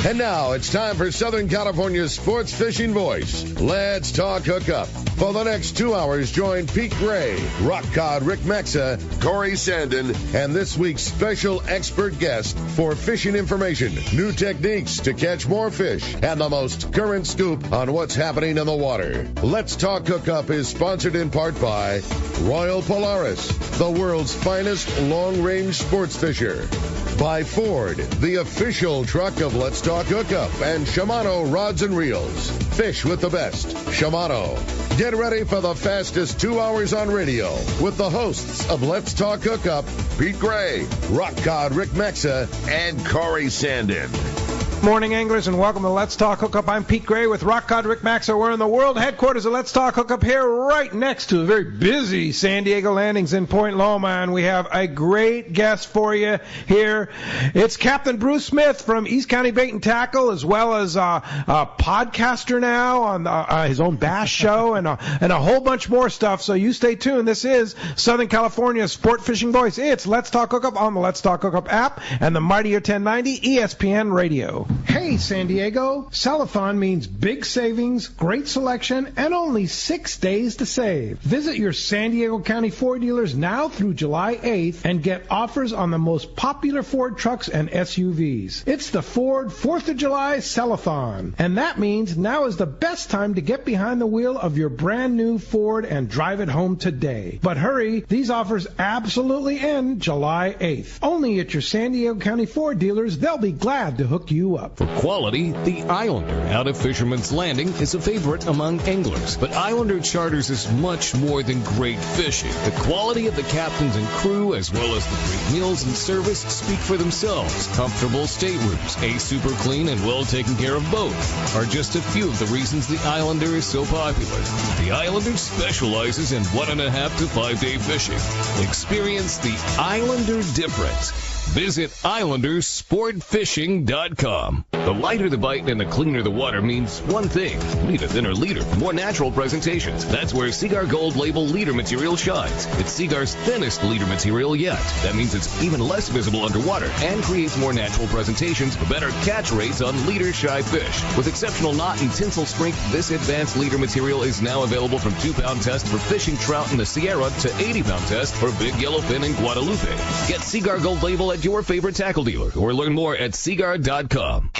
And now it's time for Southern California's sports fishing voice. Let's talk hookup. For the next 2 hours, join Pete Gray, Rock Cod Rick Maxa, Corey Sandin, and this week's special expert guest for fishing information, new techniques to catch more fish, and the most current scoop on what's happening in the water. Let's Talk Hookup is sponsored in part by Royal Polaris, the world's finest long-range sports fisher. By Ford, the official truck of Let's Talk Hookup, and Shimano Rods and Reels. Fish with the best. Shimano. Get ready for the fastest 2 hours on radio with the hosts of Let's Talk Hookup, Pete Gray, Rock Cod Rick Maxa, and Corey Sandin. Morning, anglers, and welcome to Let's Talk Hookup. I'm Pete Gray with Rock Cod Rick Maxa. We're in the world headquarters of Let's Talk Hookup here, right next to a very busy San Diego landings in Point Loma, and we have a great guest for you here. It's Captain Bruce Smith from East County Bait and Tackle, as well as a podcaster now on his own bass show and a whole bunch more stuff. So you stay tuned. This is Southern California's sport fishing voice. It's Let's Talk Hookup on the Let's Talk Hookup app and the Mightier 1090 ESPN Radio. Hey, San Diego, Cellathon means big savings, great selection, and only 6 days to save. Visit your San Diego County Ford dealers now through July 8th and get offers on the most popular Ford trucks and SUVs. It's the Ford 4th of July Cellathon, and that means now is the best time to get behind the wheel of your brand new Ford and drive it home today. But hurry, these offers absolutely end July 8th. Only at your San Diego County Ford dealers. They'll be glad to hook you up. For quality, the Islander out of Fisherman's Landing is a favorite among anglers. But Islander Charters is much more than great fishing. The quality of the captains and crew, as well as the great meals and service, speak for themselves. Comfortable staterooms, a super clean and well taken care of boat are just a few of the reasons the Islander is so popular. The Islander specializes in 1.5 to 5 day fishing. Experience the Islander difference. Visit IslanderSportFishing.com. The lighter the bite and the cleaner the water means one thing. Need a thinner leader for more natural presentations. That's where Seaguar Gold Label leader material shines. It's Seaguar's thinnest leader material yet. That means it's even less visible underwater and creates more natural presentations for better catch rates on leader-shy fish. With exceptional knot and tinsel strength, this advanced leader material is now available from 2-pound test for fishing trout in the Sierra to 80-pound test for big yellowfin in Guadalupe. Get Seaguar Gold Label at your favorite tackle dealer or learn more at Seaguar.com.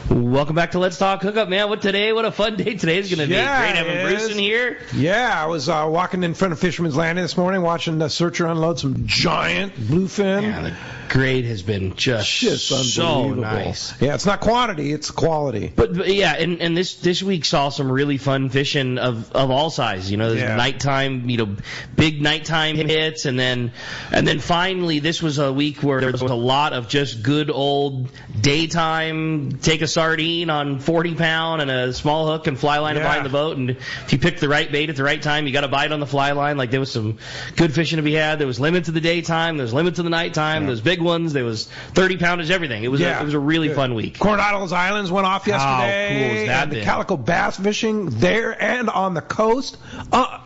Welcome back to Let's Talk Hookup, man. What a fun day today is going to be. Great having Bruce in here. Yeah, I was walking in front of Fisherman's Landing this morning watching the searcher unload some giant bluefin. Yeah, the grade has been just so nice. Yeah, it's not quantity, it's quality. But yeah, and this week saw some really fun fishing of all sizes. You know, there's nighttime, big nighttime hits, and then finally this was a week where there was a lot of just good old daytime, take a sardine on 40-pound and a small hook and fly line behind the boat, and if you pick the right bait at the right time, you got a bite on the fly line. Like, there was some good fishing to be had. There was limits to the daytime, there was limits to the nighttime, there was big ones, there was 30-poundage, everything. It was a really fun week. Coronado's Islands went off yesterday. How cool is that? And the calico bass fishing there and on the coast.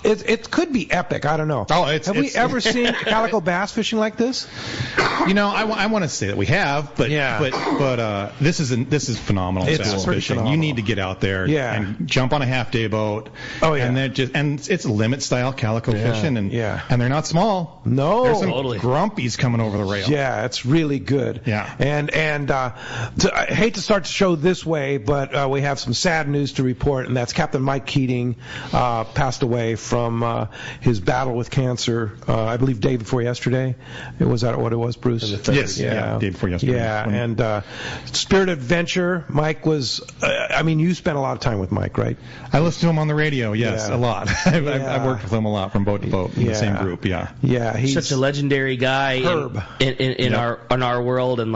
It could be epic. I don't know. Have we ever seen calico bass fishing like this? I want to say that we have, but this is phenomenal. Bass fishing. Phenomenal. You need to get out there and jump on a half-day boat. Oh yeah, and it's limit style calico fishing, and they're not small. No, there's some grumpies coming over the rail. Yeah, it's really good. Yeah, and I hate to start the show this way, but we have some sad news to report, and that's Captain Mike Keating passed away from his battle with cancer. I believe day before yesterday. Was that what it was, Bruce? Yes, day before yesterday. Yeah, and Spirit Adventure. Mike was, you spent a lot of time with Mike, right? I listened to him on the radio, a lot. I've worked with him a lot from boat to boat in the same group, Yeah, he's such a legendary guy in our world, and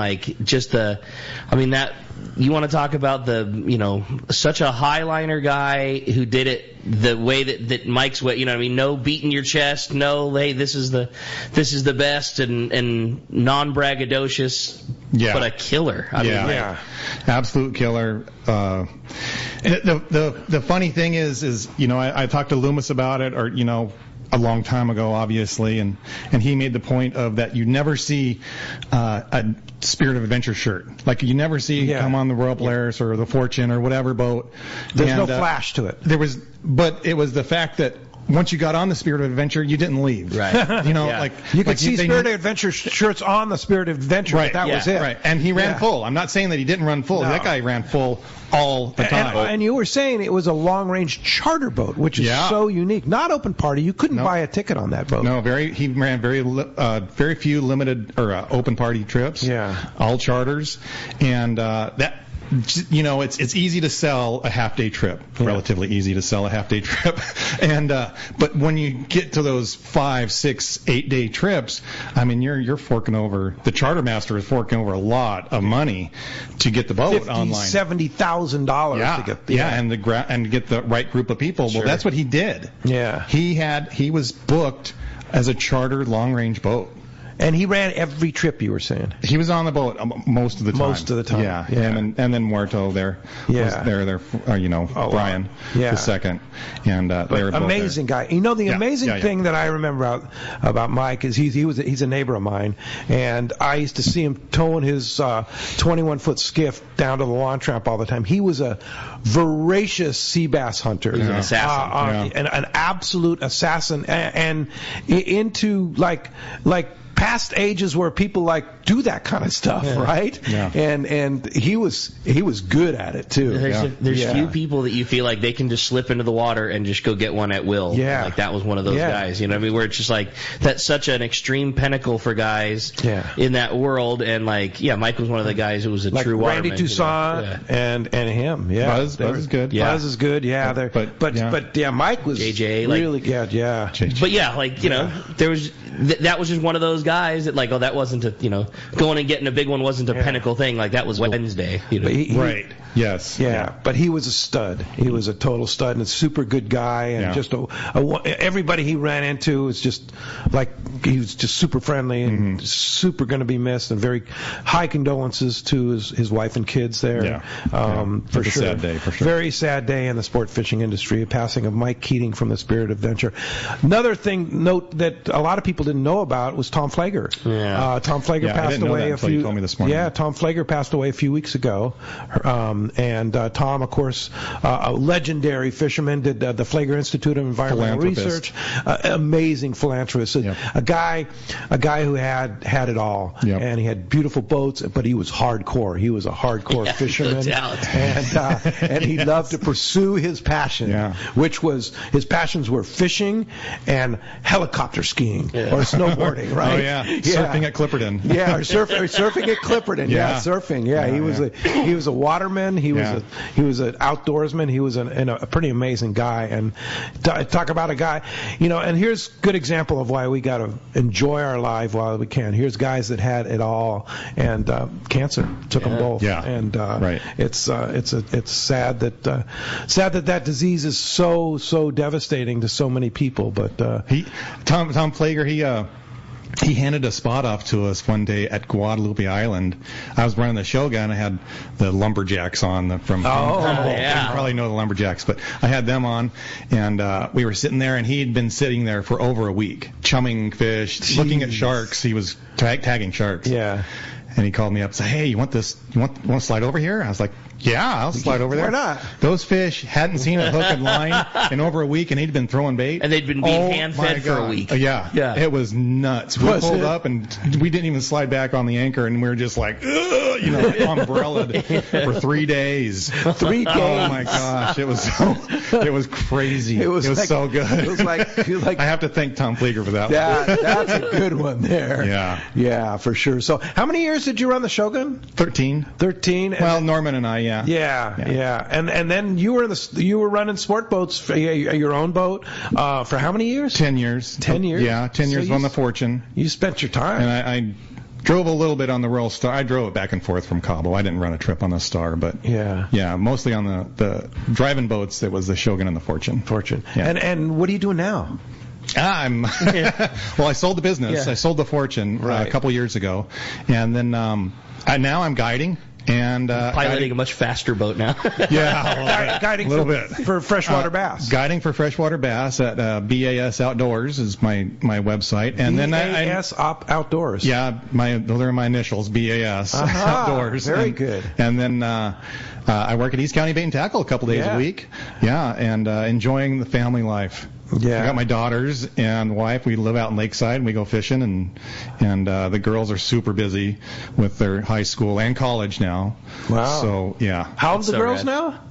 you want to talk about such a highliner guy who did it the way that Mike's way, no beating your chest, no, hey, this is the best, and non-braggadocious, but a killer. Absolute killer. The funny thing is I talked to Loomis about it, or a long time ago, obviously, and he made the point of that you never see a Spirit of Adventure shirt. Like you never see come on the Royal Polaris or the Fortune or whatever boat. There's no flash to it. But it was the fact that once you got on the Spirit of Adventure, you didn't leave. Right. Like you could see Spirit of Adventure shirts on the Spirit of Adventure, but that was it. Right. And he ran full. I'm not saying that he didn't run full. No. That guy ran full all the time. And you were saying it was a long-range charter boat, which is so unique. Not open party. You couldn't buy a ticket on that boat. No, he ran very few limited or open party trips. Yeah. All charters, and that. It's easy to sell a half-day trip, relatively easy to sell a half-day trip, and but when you get to those 5, 6, 8-day trips, I mean, you're forking over. The charter master is forking over a lot of money to get the boat online. $70,000 to get the and get the right group of people. Sure. Well, that's what he did. Yeah, he was booked as a charter long-range boat. And he ran every trip, you were saying? He was on the boat most of the time. Most of the time. Yeah. And then Muerto there was there, Brian the second. And they were both amazing there. guy. The amazing thing that I remember about Mike is he's a neighbor of mine, and I used to see him towing his 21-foot skiff down to the launch ramp all the time. He was a voracious sea bass hunter. He was an assassin. An absolute assassin, and into like past ages where people do that kind of stuff, right? Yeah. And he was good at it too. There's few people that you feel like they can just slip into the water and just go get one at will. Yeah. Like that was one of those guys. You know what I mean? Where it's just like that's such an extreme pinnacle for guys in that world. And Mike was one of the guys who was a true waterman. Randy Toussaint and him. Yeah. Buzz is good. Yeah. Buzz is good. Yeah. But Mike was JJ, really JJ. But there was that was just one of those guys that that wasn't going and getting a big one wasn't a pinnacle thing. Like that was Wednesday. Right. Yes. Yeah. But he was a stud. He was a total stud and a super good guy, and just everybody he ran into was just he was just super friendly and super going to be missed, and very high condolences to his wife and kids there. Yeah. For sure. Sad day, for sure. Very sad day in the sport fishing industry. A passing of Mike Keating from the Spirit of Adventure. Another note that a lot of people didn't know about was Tom Flager. Yeah. Tom Flager passed away a few. You told me this morning. Yeah, Tom Flager passed away a few weeks ago. And Tom, of course, a legendary fisherman, did the Flager Institute of Environmental Research. Amazing philanthropist. A guy who had it all. Yep. And he had beautiful boats, but he was hardcore. He was a hardcore fisherman. And he loved to pursue his passion, which was his passions were fishing and helicopter skiing or snowboarding, right? Oh yeah. Surfing at Clipperton. Yeah, or surfing at Clipperton. Yeah, surfing. Yeah, he was a waterman. He was an outdoorsman. He was a pretty amazing guy. And talk about a guy, and here's a good example of why we got to enjoy our life while we can. Here's guys that had it all, and cancer took them both. Yeah. And right. It's sad that disease is so devastating to so many people. But Tom Flager, he handed a spot off to us one day at Guadalupe Island. I was running the Shogun. I had the Lumberjacks on from Humboldt. You probably know the Lumberjacks, but I had them on, and we were sitting there, and he'd been sitting there for over a week, chumming fish, looking at sharks. He was tagging sharks. Yeah. And he called me up and said, "Hey, you want this? You want to slide over here?" I was like, "Yeah, I'll slide over there." Why not? Those fish hadn't seen a hook and line in over a week, and he'd been throwing bait. And they'd been being hand-fed for a week. Yeah. It was nuts. We pulled up, and we didn't even slide back on the anchor, and we were just like, umbrellaed for 3 days. 3 days. Oh my gosh, it was crazy. It was so good. It was like I have to thank Tom Fleeger for that. That's a good one there. Yeah, for sure. So, how many years did you run the Shogun? 13. 13. Well, Norman and I, Yeah. And then you were running sport boats for your own boat for how many years? 10 years. 10 years. Yeah, 10 years on the Fortune. You spent your time. And I drove a little bit on the Royal Star. I drove it back and forth from Cabo. I didn't run a trip on the Star, but mostly on the driving boats. It was the Shogun and the Fortune. Yeah. And what are you doing now? Well, I sold the business. I sold the Fortune a couple years ago, and then now I'm guiding. And piloting a much faster boat now. Yeah, guiding a little bit for freshwater bass. Guiding for freshwater bass at BAS Outdoors is my website, and then BAS Outdoors. Yeah, those are my initials, BAS Outdoors. Very good. And then I work at East County Bait and Tackle a couple days a week. Yeah, and enjoying the family life. Yeah. I got my daughters and wife. We live out in Lakeside, and we go fishing, and the girls are super busy with their high school and college now. Wow. So, yeah. How old are the girls now?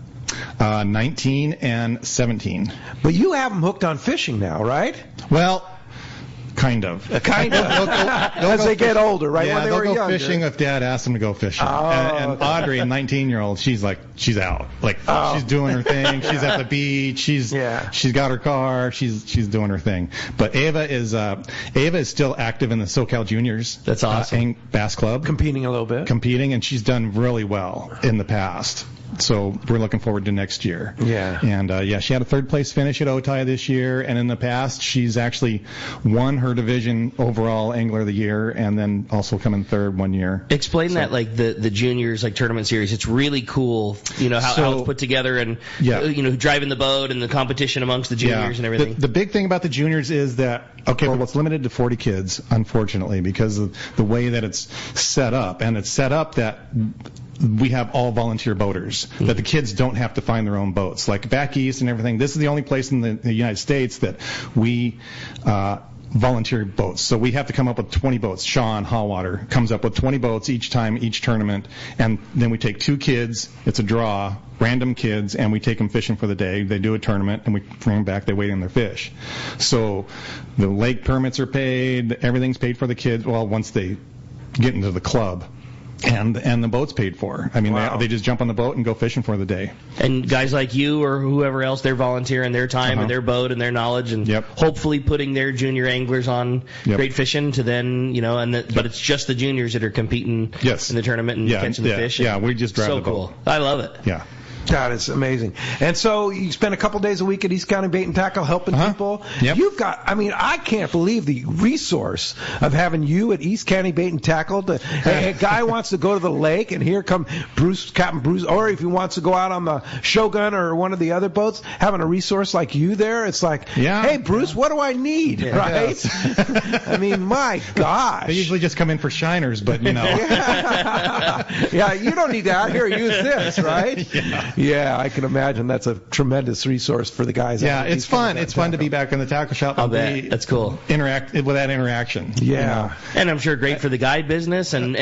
19 and 17. But you have them hooked on fishing now, right? Well, kind of. As they get older, right? Yeah, when they were they'll go younger. fishing if Dad asks them to go fishing. Oh, and Audrey, a 19-year-old, she's out. She's doing her thing. She's at the beach. She's got her car. She's doing her thing. But Ava is still active in the SoCal Juniors. That's awesome. Bass Club. Competing a little bit. And she's done really well in the past. So we're looking forward to next year. Yeah. And she had a third place finish at Otay this year, and in the past she's actually won her division overall Angler of the Year, and then also come in third one year. Explain that, like the juniors tournament series. It's really cool. You know how it's put together, and driving the boat and the competition amongst the juniors and everything. The big thing about the juniors is that it's limited to 40 kids, unfortunately, because of the way that it's set up, and it's set up that we have all volunteer boaters, that the kids don't have to find their own boats. Like back east and everything, this is the only place in the United States that we volunteer boats. So we have to come up with 20 boats. Sean Hallwater comes up with 20 boats each time, each tournament, and then we take 2 kids. It's a draw, random kids, and we take them fishing for the day. They do a tournament, and we bring them back. They weigh in their fish. So the lake permits are paid. Everything's paid for the kids. Well, once they get into the club. And the boat's paid for. I mean, they just jump on the boat and go fishing for the day. And guys like you or whoever else, they're volunteering their time and their boat and their knowledge, and hopefully putting their junior anglers on great fishing to then, but it's just the juniors that are competing in the tournament and catching the fish. Yeah, we just drive the boat. So cool. I love it. Yeah. God, it's amazing. And so you spend a couple days a week at East County Bait and Tackle helping people. Yep. You've got, I can't believe the resource of having you at East County Bait and Tackle. Hey, a guy wants to go to the lake, and here come Captain Bruce, or if he wants to go out on the Shogun or one of the other boats, having a resource like you there, it's like, hey, Bruce, what do I need, right? Yes. I mean, my gosh. They usually just come in for shiners, but, Yeah, you don't need that. Here, use this, right? Yeah, I can imagine that's a tremendous resource for the guys. Yeah, it's fun. It's fun to be back in the tackle shop. I'll bet. That's cool. Interact with that interaction. Yeah. And I'm sure great for the guide business, and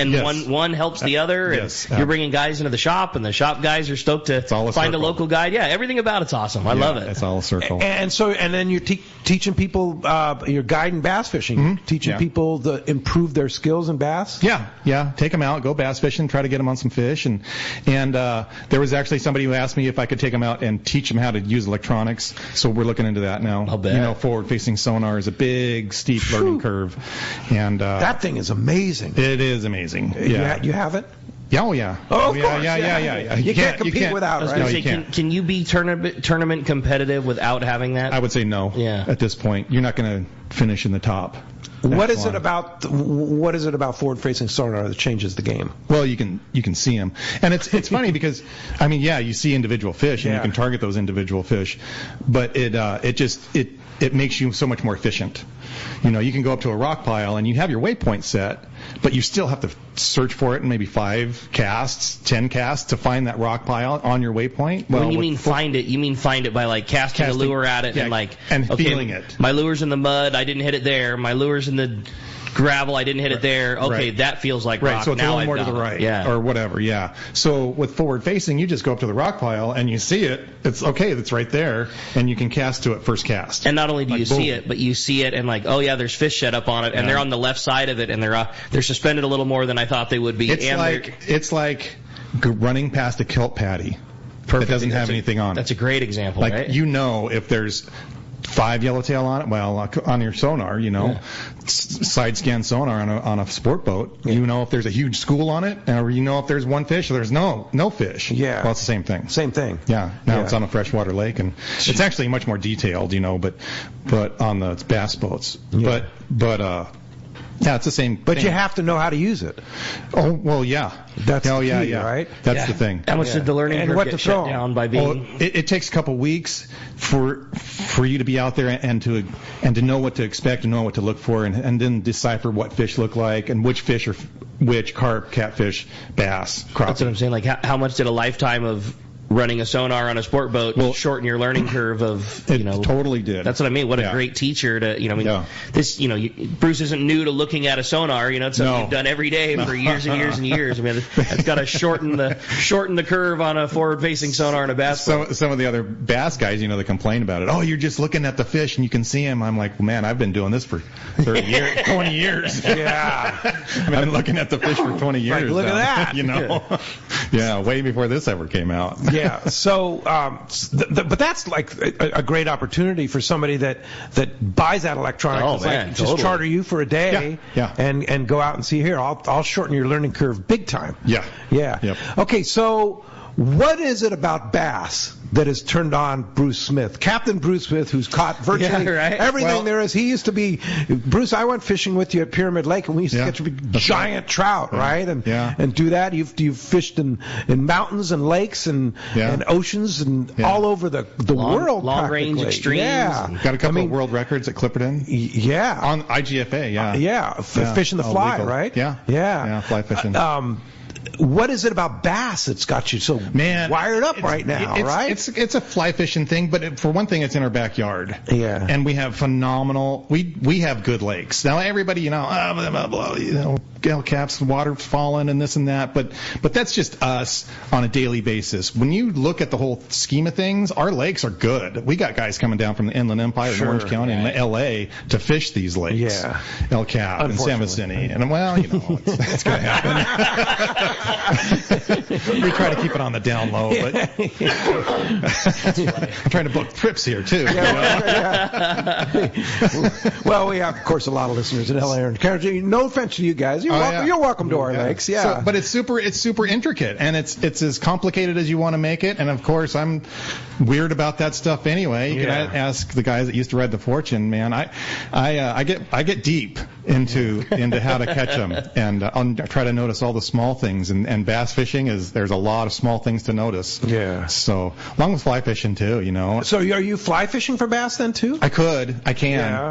one helps the other. Yes. And you're bringing guys into the shop, and the shop guys are stoked to find a local guide. Yeah, everything about it's awesome. I love it. It's all a circle. And then you're teaching people, you're guiding bass fishing, teaching people to improve their skills in bass. Yeah. Take them out, go bass fishing, try to get them on some fish, and there was actually somebody who asked me if I could take them out and teach them how to use electronics. So we're looking into that now. I'll bet. Forward-facing sonar is a big, steep learning curve, and that thing is amazing. It is amazing. Yeah, you have it. Oh, yeah. Oh, of course. Yeah. You can't compete without it, right? No, you can't. Can you be tournament competitive without having that? I would say no. Yeah. At this point, you're not going to finish in the top. What is it about forward-facing sonar that changes the game? Well, you can see them, and it's funny because you see individual fish and you can target those individual fish, but it makes you so much more efficient. You can go up to a rock pile and you have your waypoint set, but you still have to search for it in maybe 5 casts, 10 casts to find that rock pile on your waypoint. Well, when you mean find it by casting a lure at it and feeling it. My lure's in the mud, I didn't hit it there. My lure's in the gravel, I didn't hit it there. Okay, that feels like rock. So it's now a little more to the right, or whatever. Yeah. So with forward facing, you just go up to the rock pile and you see it. It's okay. It's right there, and you can cast to it first cast. And not only do you see it, but you see it and there's fish set up on it, and they're on the left side of it, and they're suspended a little more than I thought they would be. It's like running past a kelp patty. Perfect. That doesn't have anything on it. That's a great example, right? If there's 5 yellowtail on it, on your sonar, side scan sonar on a sport boat, if there's a huge school on it, or if there's one fish or there's no fish. Yeah. Well, it's the same thing. Same thing. Yeah. Now it's on a freshwater lake, and it's actually much more detailed, but on the bass boats. Yeah. But Yeah, it's the same But thing. you have to know how to use it. Oh, well, yeah. That's the key, right? That's the thing. How much did the learning curve get shut down by being... It takes a couple weeks for you to be out there and to know what to expect and know what to look for and then decipher what fish look like and which fish are which: carp, catfish, bass, crappie. That's what I'm saying. Like, how much did a lifetime of running a sonar on a sport boat shorten your learning curve of, It totally did. That's what I mean. What a great teacher to, this, Bruce isn't new to looking at a sonar, it's something you've done every day for years and years and years. I mean, that's got to shorten the curve on a forward-facing sonar in a bass boat. Some of the other bass guys, they complain about it. Oh, you're just looking at the fish and you can see him. I'm like, well, man, I've been doing this for 30 years, 20 years. Yeah. I've been looking at the fish for 20 years. Like, look at that. Yeah, way before this ever came out. Yeah. So, but that's like a great opportunity for somebody that buys that electronic. Oh, man, like, totally. Just charter you for a day, Yeah. and go out and see here. I'll shorten your learning curve big time. Yeah. Yep. Okay, so what is it about bass that has turned on Bruce Smith? Captain Bruce Smith, who's caught virtually everything there is. He used to be, Bruce, I went fishing with you at Pyramid Lake, and we used to catch a big giant trout, right? And do that. You've fished in mountains and lakes and oceans and all over the world. Long range extremes. Yeah. Got a couple of world records at Clipperton. Yeah. On IGFA, fishing the fly, legal. right? Yeah, fly fishing. What is it about bass that's got you so wired up right now, right? It's a fly fishing thing, but for one thing, it's in our backyard. Yeah. And we have phenomenal, we have good lakes. Now everybody, blah, blah, caps, water's falling and this and that, but that's just us on a daily basis. When you look at the whole scheme of things, our lakes are good. We got guys coming down from the Inland Empire in Orange County and LA to fish these lakes. Yeah. El Cap and San Vicente. And it's going to happen. We try to keep it on the down low, but I'm trying to book trips here too. Well, we have, of course, a lot of listeners in LA and Canada. No offense to you guys. You're welcome to our lakes. Yeah. So, but it's super intricate, and it's as complicated as you want to make it. And of course, I'm weird about that stuff anyway. You can ask the guys that used to ride the Fortune, man. I get deep into how to catch them, and I'll try to notice all the small things. And bass fishing there's a lot of small things to notice. Yeah. So along with fly fishing too, So are you fly fishing for bass then too? I can.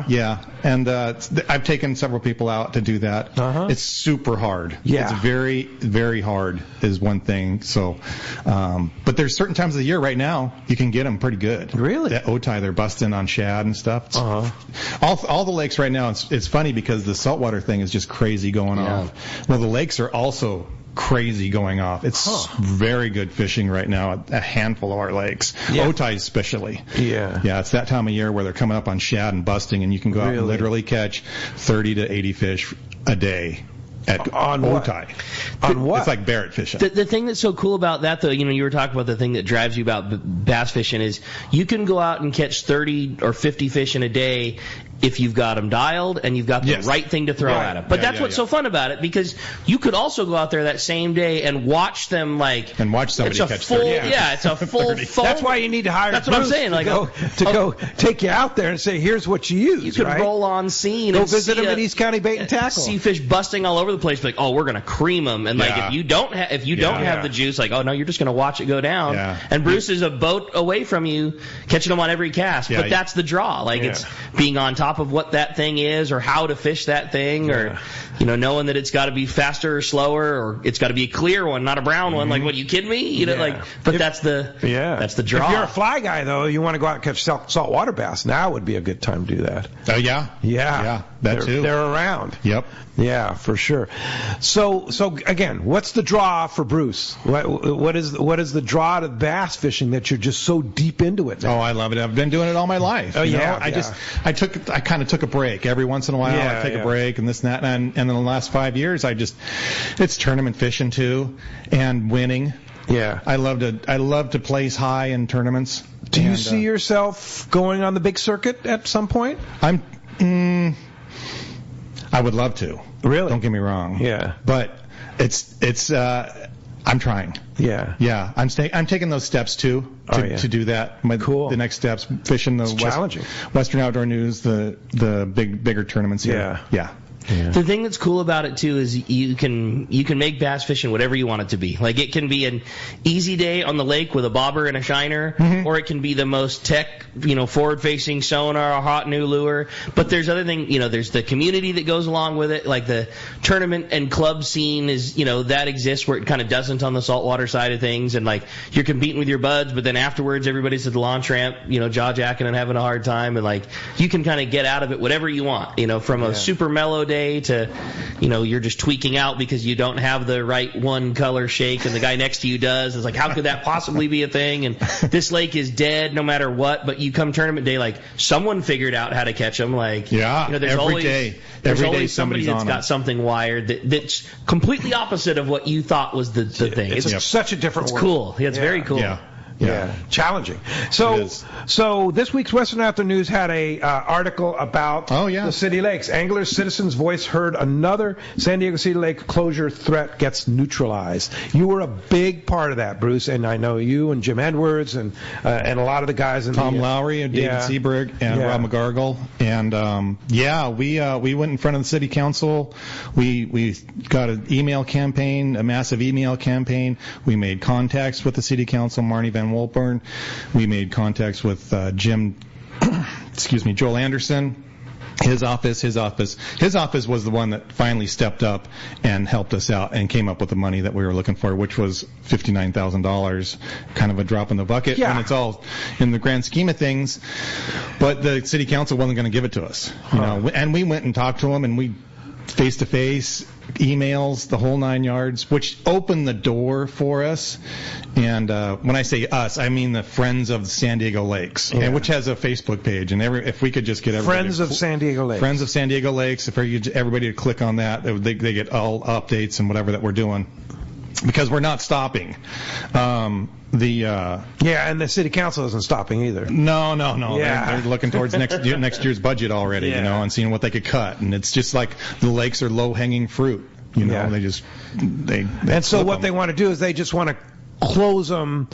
Yeah. And I've taken several people out to do that. It's super hard. Yeah. It's very, very hard is one thing. So, but there's certain times of the year right now you can get them pretty good. Really? That Otay, they're busting on shad and stuff. All the lakes right now, it's funny because the saltwater thing is just crazy going off. Well, the lakes are also crazy going off. It's very good fishing right now at a handful of our lakes. Otay especially. Yeah, it's that time of year where they're coming up on shad and busting, and you can go out and literally catch 30 to 80 fish a day. On Otay. On what? It's like Barrett fishing. The thing that's so cool about that, though, you were talking about the thing that drives you about bass fishing is you can go out and catch 30 or 50 fish in a day if you've got them dialed and you've got the right thing to throw at them. But that's what's so fun about it, because you could also go out there that same day and watch them and watch somebody catch 30. It's a full phone. That's why you need to hire That's what I'm saying. To go take you out there and say, here's what you use. You could roll on scene go and visit them at East County Bait and Tackle. See fish busting all over the place. Like, we're going to cream them. And if you don't have the juice, no, you're just going to watch it go down. And Bruce is a boat away from you, catching them on every cast. But that's the draw. It's being on top of what that thing is, or how to fish that thing, or knowing that it's got to be faster or slower, or it's got to be a clear one, not a brown one. Like, what, are you kidding me? But that's the draw. If you're a fly guy though, you want to go out and catch saltwater bass, now would be a good time to do that. Oh yeah. That too. They're around. Yep. Yeah, for sure. So again, what's the draw for Bruce? What is the draw to bass fishing that you're just so deep into it now? Oh, I love it. I've been doing it all my life. I kind of took a break every once in a while. I take a break and this and that, and in the last 5 years, it's tournament fishing too, and winning. Yeah, I love to place high in tournaments. Do you see yourself going on the big circuit at some point? I would love to. Really? Don't get me wrong. Yeah. But I'm trying. Yeah. Yeah. I'm taking those steps too to do that. Cool. The next steps, fishing the challenging. Western Outdoor News, the bigger tournaments here. Yeah. Yeah. The thing that's cool about it too is you can make bass fishing whatever you want it to be. Like it can be an easy day on the lake with a bobber and a shiner, or it can be the most tech, forward-facing sonar, a hot new lure. But there's other things, there's the community that goes along with it. Like the tournament and club scene is, that exists where it kind of doesn't on the saltwater side of things. And like you're competing with your buds, but then afterwards everybody's at the launch ramp, jaw-jacking and having a hard time. And like you can kind of get out of it whatever you want, from a super mellow day to, you're just tweaking out because you don't have the right one color shake and the guy next to you does. It's like, how could that possibly be a thing? And this lake is dead no matter what, but you come tournament day, like someone figured out how to catch them. Like, there's always somebody that's got something wired that's completely opposite of what you thought was the thing. It's such a different world. Cool. Yeah, it's very cool. Yeah, challenging. So this week's Western Outdoor News had a article about the city lakes. Anglers, citizens' voice heard another San Diego City Lake closure threat gets neutralized. You were a big part of that, Bruce, and I know you and Jim Edwards and a lot of the guys in Tom Lowry and David Seaberg and Rob McGargle. And we went in front of the city council. We got an email campaign, a massive email campaign. We made contacts with the city council, Marnie Van Wolpern. We made contacts with Joel Anderson. His office was the one that finally stepped up and helped us out and came up with the money that we were looking for, which was $59,000, kind of a drop in the bucket when it's all in the grand scheme of things. But the city council wasn't going to give it to us, and we went and talked to them, and we face-to-face emails, the whole 9 yards, which opened the door for us. And when I say us, I mean the Friends of San Diego Lakes, which has a Facebook page. And if we could just get everybody Friends of San Diego Lakes, if everybody to click on that, they get all updates and whatever that we're doing, because we're not stopping. And the city council isn't stopping either. No. They're looking towards next year's budget already, and seeing what they could cut. And it's just like the lakes are low-hanging fruit. What they want to do is they just want to close them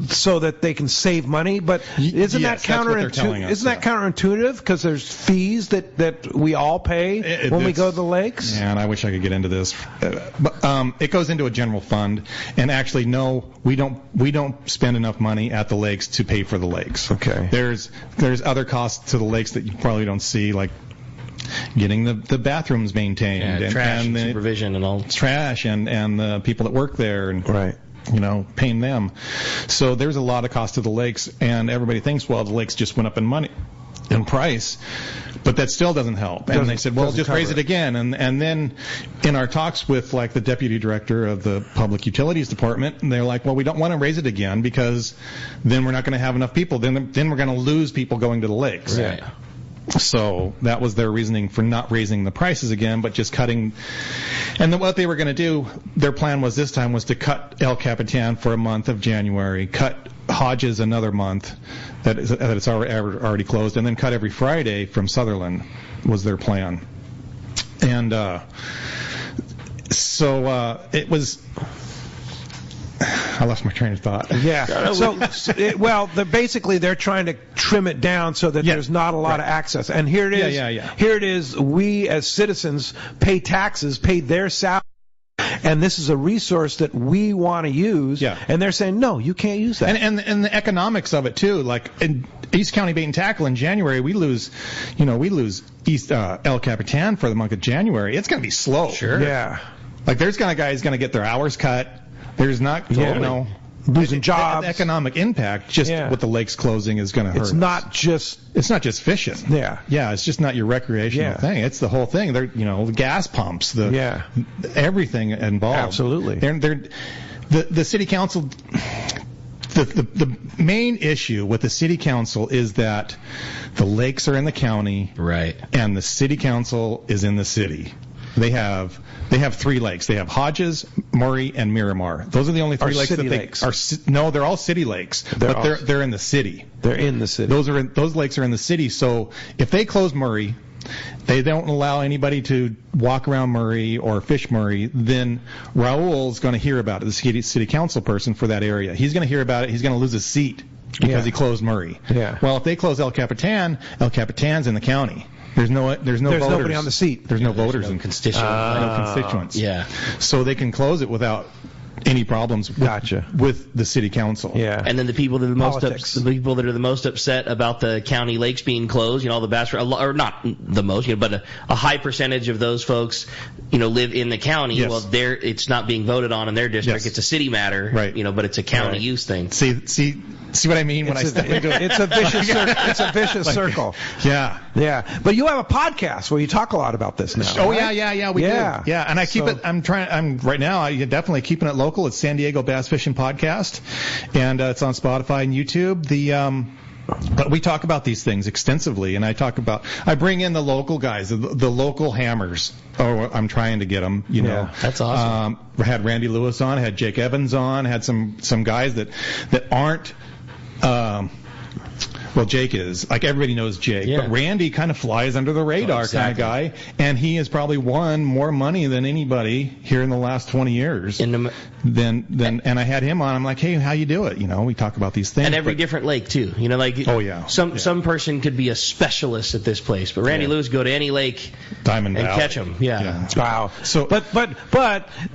so that they can save money. But isn't that counterintuitive? Isn't that counterintuitive? Because there's fees that we all pay when we go to the lakes. Yeah, and I wish I could get into this, but it goes into a general fund. And actually, no, we don't spend enough money at the lakes to pay for the lakes. Okay. There's other costs to the lakes that you probably don't see, like getting the bathrooms maintained, and trash and supervision and all. Trash and the people that work there, and paying them. So there's a lot of cost to the lakes, and everybody thinks, the lakes just went up in price, but that still doesn't help. And they said, just raise it again. And then in our talks with like the deputy director of the Public Utilities Department, they're like, we don't want to raise it again because then we're not going to have enough people. Then we're going to lose people going to the lakes. Right. So that was their reasoning for not raising the prices again, but just cutting. And then what they were going to do, their plan was this time was to cut El Capitan for a month of January, cut Hodges another month that it's already closed, and then cut every Friday from Sutherland was their plan. And so it was. I lost my train of thought. Yeah. So, basically they're trying to trim it down so that there's not a lot of access. And here it is. Here it is. We as citizens pay taxes, pay their salary, and this is a resource that we want to use. Yeah. And they're saying, no, you can't use that. And the economics of it too. Like in East County Bait and Tackle in January, we lose East El Capitan for the month of January. It's going to be slow. Sure. Yeah. Like there's guys going to get their hours cut. There's not, losing jobs. The economic impact just with the lakes closing is going to hurt. It's not just fishing. Yeah. Yeah, it's just not your recreational thing. It's the whole thing. The gas pumps, everything involved. Absolutely. The city council, the main issue with the city council is that the lakes are in the county. Right. And the city council is in the city. They have 3 lakes. They have Hodges, Murray, and Miramar. Those are the only 3 lakes that lakes. are. No, they're all city lakes, but they're in the city. They're in the city. Those lakes are in the city. So if they close Murray, they don't allow anybody to walk around Murray or fish Murray, then Raul's going to hear about it, the city council person for that area. He's going to hear about it. He's going to lose his seat. because he closed Murray. Yeah. Well, if they close El Capitan's in the county. There's voters. Nobody on the seat. There's no voters and constituents. No constituents. Yeah. So they can close it without any problems with the city council. Yeah. And then the people that are the most upset about the county lakes being closed, all the bass, or not the most, but a high percentage of those folks, live in the county. Yes. Well, it's not being voted on in their district. Yes. It's a city matter, right? But it's a county use thing. See what I mean when I step into it? It's a vicious it's a vicious circle. Yeah. Yeah. But you have a podcast where you talk a lot about this now. Oh, right? yeah, we do. Yeah, and I keep it, I'm right now, I'm definitely keeping it local. It's San Diego Bass Fishing Podcast, and it's on Spotify and YouTube. But we talk about these things extensively, and I bring in the local guys, the local hammers. Oh, I'm trying to get them, know. That's awesome. Had Randy Lewis on, had Jake Evans on, had some guys that aren't, well, Jake is. Like, everybody knows Jake. Yeah. But Randy kind of flies under the radar kind of guy. And he has probably won more money than anybody here in the last 20 years. And I had him on. I'm like, hey, how you do it? We talk about these things. And every different lake, too. Some person could be a specialist at this place. But Randy Lewis go to any lake Diamond and Valley. catch them. Yeah. Wow. So, but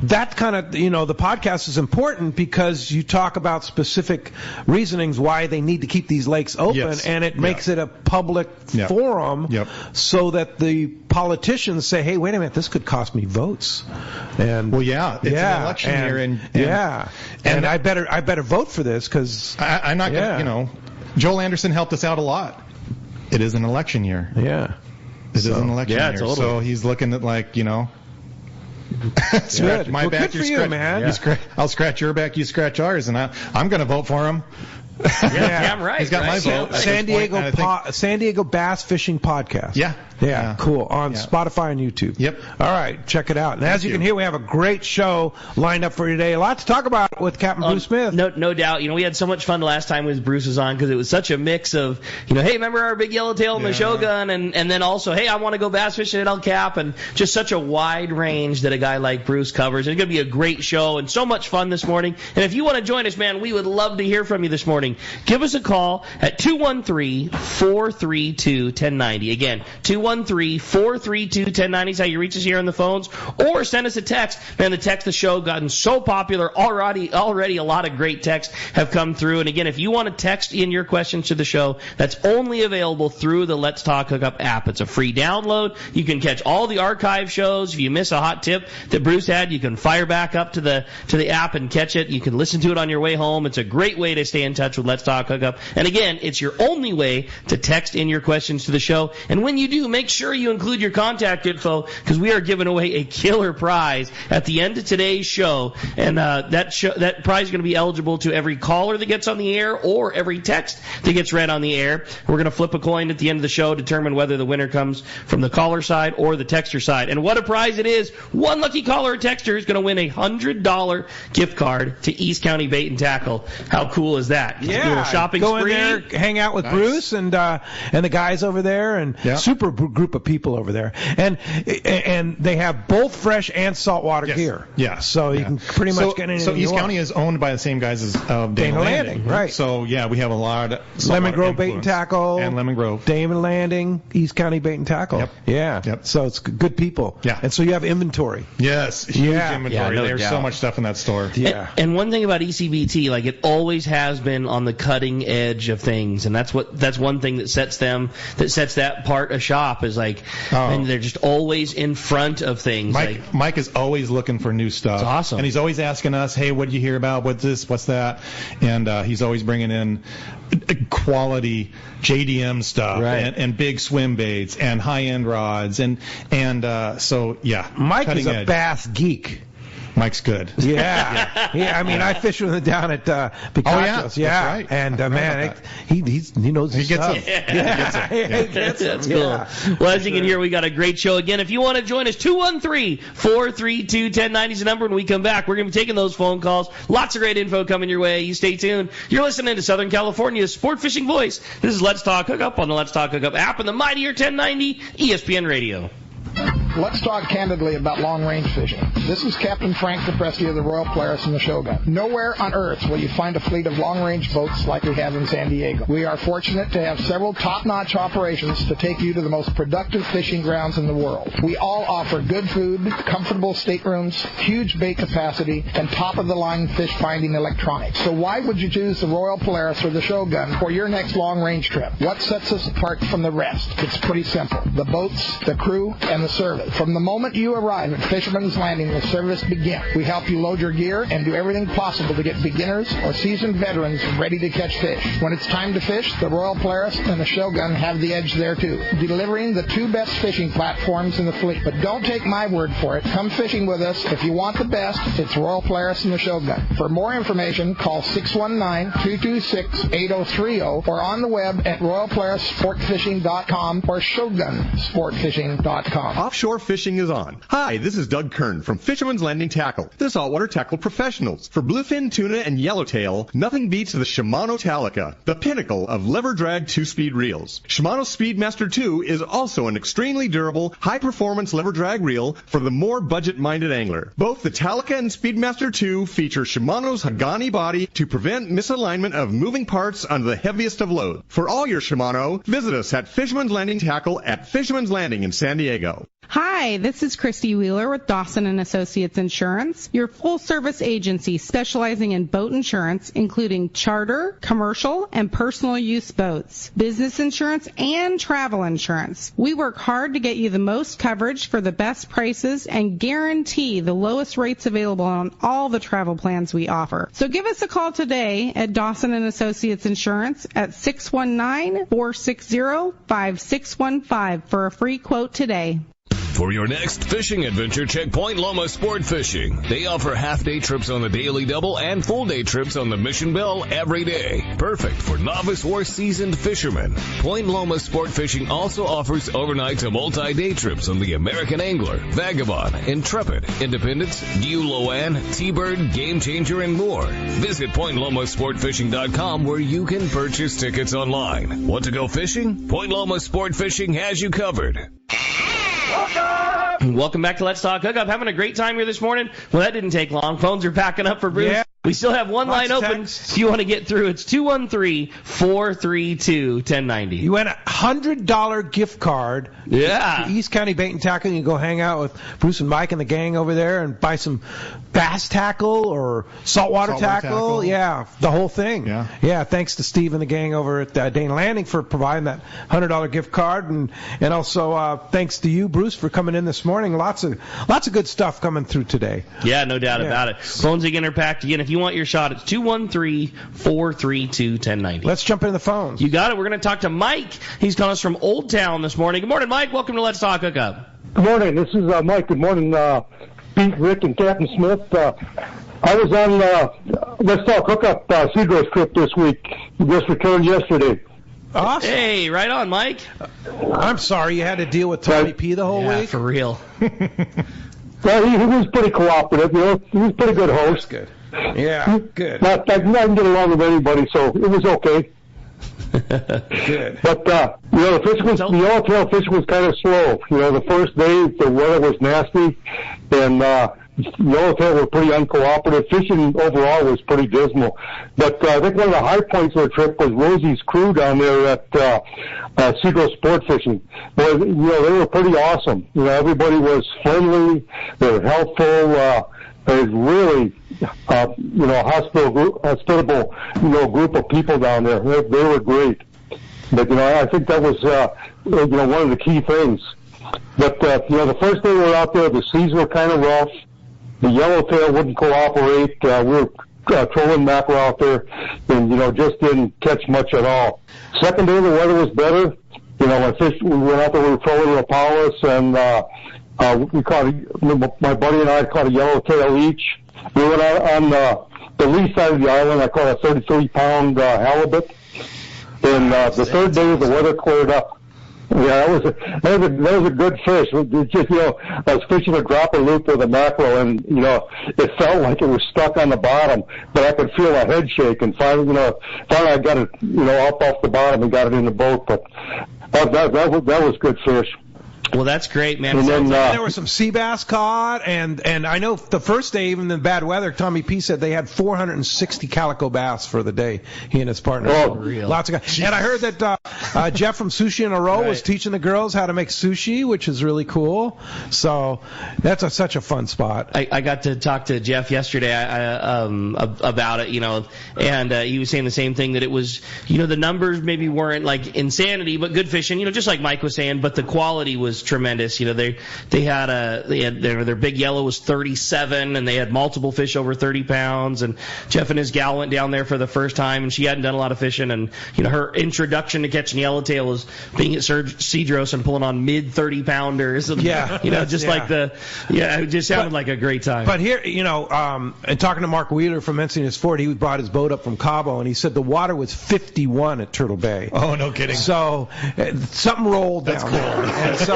that kind of, the podcast is important because you talk about specific reasonings why they need to keep these lakes open. Yes. And it makes it a public forum so that the politicians say, hey, wait a minute, this could cost me votes. And it's an election year. And I better vote for this because I'm not going to, Joel Anderson helped us out a lot. It is an election year. Yeah. It is an election year. Totally. So he's looking at scratch my back, you scratch, man. I'll scratch your back, you scratch ours, and I'm going to vote for him. Yeah, I'm right. He's got my vote. San Diego Bass Fishing Podcast. Yeah, cool. On Spotify and YouTube. Yep. All right, check it out. And as you can hear, we have a great show lined up for you today. A lot to talk about with Captain Bruce Smith. No doubt. We had so much fun the last time with Bruce was on because it was such a mix of, hey, remember our big yellowtail and the Shogun, and then also, hey, I want to go bass fishing at El Cap, and just such a wide range that a guy like Bruce covers. It's going to be a great show and so much fun this morning. And if you want to join us, man, we would love to hear from you this morning. Give us a call at 213-432-1090. Again, 213-432-1090 is how you reach us here on the phones, or send us a text. Man, the text the show gotten so popular already. A lot of great texts have come through. And again, if you want to text in your questions to the show, that's only available through the Let's Talk Hookup app. It's a free download. You can catch all the archive shows. If you miss a hot tip that Bruce had, you can fire back up to the app and catch it. You can listen to it on your way home. It's a great way to stay in touch with Let's Talk Hookup. And again, it's your only way to text in your questions to the show. And when you do, make sure you include your contact info because we are giving away a killer prize at the end of today's show. And that prize is going to be eligible to every caller that gets on the air or every text that gets read on the air. We're going to flip a coin at the end of the show, determine whether the winner comes from the caller side or the texter side. And what a prize it is. One lucky caller or texter is going to win a $100 gift card to East County Bait and Tackle. How cool is that? Yeah. Shopping go spree. In there, hang out with Bruce and the guys over there, and super group of people over there, and they have both fresh and saltwater gear. Yeah, so you can pretty much get anything. So East County is owned by the same guys as Dana Landing, right? So we have a lot of Lemon Grove Bait and Tackle and Lemon Grove, Damon Landing, East County Bait and Tackle. Yep. Yeah. Yep. So it's good people. Yeah. And so you have inventory. Yes. Huge inventory. Yeah, no There's doubt. so much stuff in that store. Yeah. And one thing about ECBT, it always has been on the cutting edge of things, and that's one thing that sets that part a shop is and they're just always in front of things. Mike is always looking for new stuff. It's awesome. And he's always asking us, hey, what did you hear about? What's this? What's that? And he's always bringing in quality JDM stuff and big swim baits and high-end rods. And so, Mike cutting is a edge. bass geek. Mike's good. Yeah. I mean, I fish with him down at Picachos. That's right. And man, he knows his stuff. He gets it. That's cool. Well, as you can hear, we got a great show. Again, if you want to join us, 213-432-1090 is the number. When we come back, we're going to be taking those phone calls. Lots of great info coming your way. You stay tuned. You're listening to Southern California's sport fishing voice. This is Let's Talk Hookup on the Let's Talk Hookup app and the mightier 1090 ESPN Radio. Let's talk candidly about long-range fishing. This is Captain Frank Capresti of the Royal Polaris and the Shogun. Nowhere on Earth will you find a fleet of long-range boats like we have in San Diego. We are fortunate to have several top-notch operations to take you to the most productive fishing grounds in the world. We all offer good food, comfortable staterooms, huge bait capacity, and top-of-the-line fish-finding electronics. So why would you choose the Royal Polaris or the Shogun for your next long-range trip? What sets us apart from the rest? It's pretty simple. The boats, the crew, and the service. From the moment you arrive at Fisherman's Landing, the service begins. We help you load your gear and do everything possible to get beginners or seasoned veterans ready to catch fish. When it's time to fish, the Royal Polaris and the Shogun have the edge there too, delivering the two best fishing platforms in the fleet. But don't take my word for it. Come fishing with us. If you want the best, it's Royal Polaris and the Shogun. For more information, call 619-226-8030 or on the web at royalpolarissportfishing.com or shogunsportfishing.com. Offshore fishing is on. Hi, this is Doug Kern from Fisherman's Landing Tackle, the saltwater tackle professionals. For bluefin tuna and yellowtail, nothing beats the Shimano Talica, the pinnacle of lever drag 2-speed reels. Shimano Speedmaster 2 is also an extremely durable, high-performance lever drag reel for the more budget-minded angler. Both the Talica and Speedmaster 2 feature Shimano's Hagani body to prevent misalignment of moving parts under the heaviest of loads. For all your Shimano, visit us at Fisherman's Landing Tackle at Fisherman's Landing in San Diego. Hi, this is Christy Wheeler with Dawson & Associates Insurance, your full-service agency specializing in boat insurance, including charter, commercial, and personal use boats, business insurance, and travel insurance. We work hard to get you the most coverage for the best prices and guarantee the lowest rates available on all the travel plans we offer. So give us a call today at Dawson & Associates Insurance at 619-460-5615 for a free quote today. For your next fishing adventure, check Point Loma Sport Fishing. They offer half-day trips on the Daily Double and full-day trips on the Mission Bell every day. Perfect for novice or seasoned fishermen. Point Loma Sport Fishing also offers overnight to multi-day trips on the American Angler, Vagabond, Intrepid, Independence, Loan, T-Bird, Game Changer, and more. Visit PointLomaSportFishing.com where you can purchase tickets online. Want to go fishing? Point Loma Sport Fishing has you covered. Welcome back to Let's Talk Hookup. Having a great time here this morning. Well, that didn't take long. Phones are packing up for Bruce. Yeah. We still have one line open. If you want to get through, it's 213-432-1090. You win a $100 gift card. Yeah. To East County Bait and Tackle. You can go hang out with Bruce and Mike and the gang over there and buy some bass tackle or saltwater tackle. Yeah, the whole thing. Yeah. Thanks to Steve and the gang over at Dane Landing for providing that $100 gift card, and also thanks to you, Bruce, for coming in this morning. Lots of good stuff coming through today. Yeah, no doubt about it. Phones again are packed again. If you want your shot, it's 213-432-1090. Let's jump into the phones. You got it. We're going to talk to Mike. He's calling us from Old Town this morning. Good morning, Mike. Welcome to Let's Talk Hookup. Good morning. This is Mike. Good morning, Pete, Rick, and Captain Smith. I was on Let's Talk Hookup Seagrass trip this week. Just returned yesterday. Awesome. Hey, right on, Mike. I'm sorry you had to deal with Tommy P the whole week. For real. Well, he was pretty cooperative. He was a pretty good host. That's good. Yeah, good. I didn't get along with anybody, so it was okay. Good. But the yellowtail fishing was kind of slow. The first day the weather was nasty, and yellowtail were pretty uncooperative. Fishing overall was pretty dismal. But I think one of the high points of the trip was Rosie's crew down there at Seagull Sport Fishing. Well, they were pretty awesome. Everybody was friendly. They were helpful. There's really, hospitable, group of people down there. They were great. But, I think that was, one of the key things. But, the first day we were out there, the seas were kind of rough. The yellowtail wouldn't cooperate. We were trolling mackerel out there and, just didn't catch much at all. Second day, the weather was better. We went out there, we were trolling Rapalas, and, my buddy and I caught a yellowtail each. We went out on the lee side of the island. I caught a 33-pound halibut. And the third day, the weather cleared up. Yeah, that was a good fish. It just, I was fishing a dropper loop with a mackerel, and it felt like it was stuck on the bottom, but I could feel a head shake. And finally I got it, up off the bottom and got it in the boat. But that was good fish. Well, that's great, man. And then, there were some sea bass caught, and I know the first day, even in the bad weather, Tommy P said they had 460 calico bass for the day. He and his partner. Lots of guys. And I heard that Jeff from Sushi in a Row was teaching the girls how to make sushi, which is really cool. So that's such a fun spot. I got to talk to Jeff yesterday about it, and he was saying the same thing, that it was, the numbers maybe weren't like insanity, but good fishing, just like Mike was saying, but the quality was tremendous. They had their big yellow was 37, and they had multiple fish over 30 pounds, and Jeff and his gal went down there for the first time, and she hadn't done a lot of fishing, and her introduction to catching yellowtail was being at Cedros and pulling on mid 30 pounders, and, it just sounded like a great time. But here, and talking to Mark Wheeler from Encinitas Ford, he brought his boat up from Cabo, and he said the water was 51 at Turtle Bay. Oh, no kidding. So something rolled down there. And so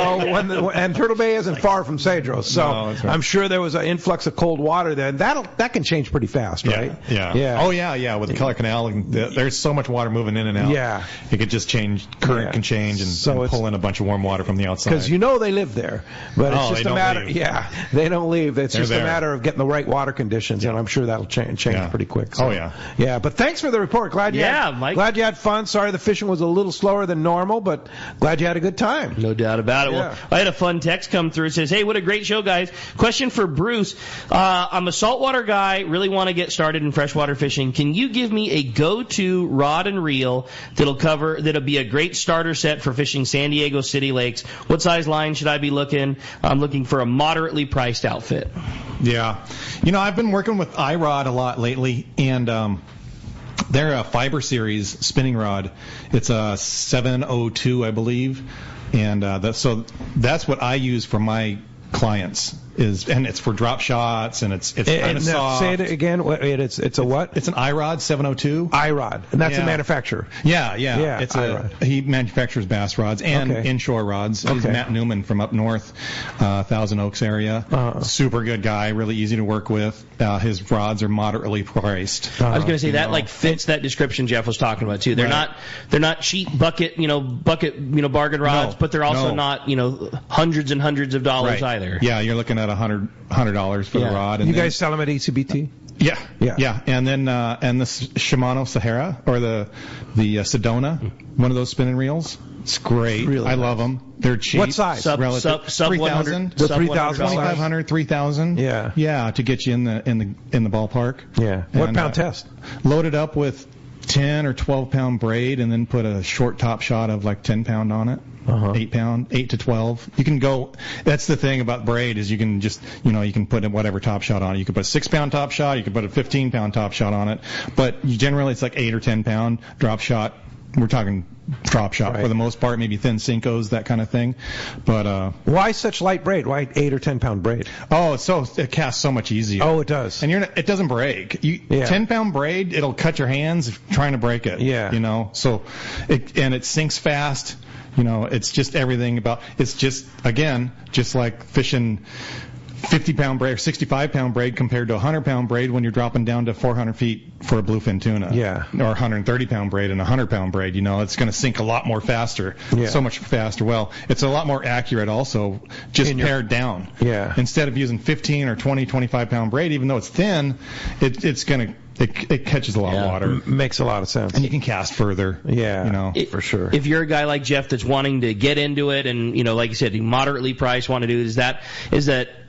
and Turtle Bay isn't far from Cedros, so right. I'm sure there was an influx of cold water there. And that can change pretty fast, right? Yeah. Oh, yeah. With the Keller Canal, there's so much water moving in and out. Yeah. It could just change. Current can change and pull in a bunch of warm water from the outside. Because they live there. But it's just a matter. Leave. Yeah, they don't leave. It's just a matter of getting the right water conditions, and I'm sure that'll change pretty quick. So. Oh, yeah. Yeah, but thanks for the report. Glad you had fun. Sorry the fishing was a little slower than normal, but glad you had a good time. No doubt about it. Yeah. Well, I had a fun text come through. It says, hey, what a great show, guys. Question for Bruce. I'm a saltwater guy, really want to get started in freshwater fishing. Can you give me a go-to rod and reel that'll be a great starter set for fishing San Diego City lakes? What size line should I be looking? I'm looking for a moderately priced outfit. Yeah. I've been working with iRod a lot lately, and they're a Fiber Series spinning rod. It's a 702, I believe. And so that's what I use for my clients. And it's for drop shots, and it's kind of soft. Say it again. It's a what? It's an iRod 702. iRod, and that's a manufacturer. Yeah. It's iRod. He manufactures bass rods and inshore rods. He's Matt Newman from up north, Thousand Oaks area. Super good guy, really easy to work with. His rods are moderately priced. I was going to say that fits that description Jeff was talking about too. They're not cheap bucket bargain rods, but they're also not hundreds and hundreds of dollars either. Yeah, you're looking at $100 for the rod. And you guys sell them at ECBT? Yeah. And then and the Shimano Sahara or the Sedona, one of those spinning reels. It's great. Really I love them. They're cheap. What size? Sub 3,000. The 3,000. 2,500, 3,000. Yeah, to get you in the ballpark. Yeah. What pound test? Load it up with 10 or 12 pound braid, and then put a short top shot of like 10 pound on it. 8 pound, 8 to 12. You can go. That's the thing about braid is you can just you can put whatever top shot on it. You can put a 6 pound top shot. You can put a 15 pound top shot on it. But generally it's like 8 or 10 pound drop shot. We're talking drop shot for the most part, maybe thin Cincos, that kind of thing. But why such light braid? Why 8 or 10 pound braid? Oh, it casts so much easier. Oh, it does. And it doesn't break. 10 pound braid, it'll cut your hands trying to break it. Yeah. So it sinks fast. It's just everything about. It's just like fishing 50-pound braid or 65-pound braid compared to a 100-pound braid when you're dropping down to 400 feet for a bluefin tuna. Yeah. Or 130-pound braid and a 100-pound braid. It's going to sink a lot more faster. Yeah. So much faster. Well, it's a lot more accurate also, just pared down. Yeah. Instead of using 15 or 20, 25-pound braid, even though it's thin, it's going to. It catches a lot of water. Makes a lot of sense. And you can cast further. Yeah, for sure. If you're a guy like Jeff that's wanting to get into it and, like you said, moderately priced, want to do, is that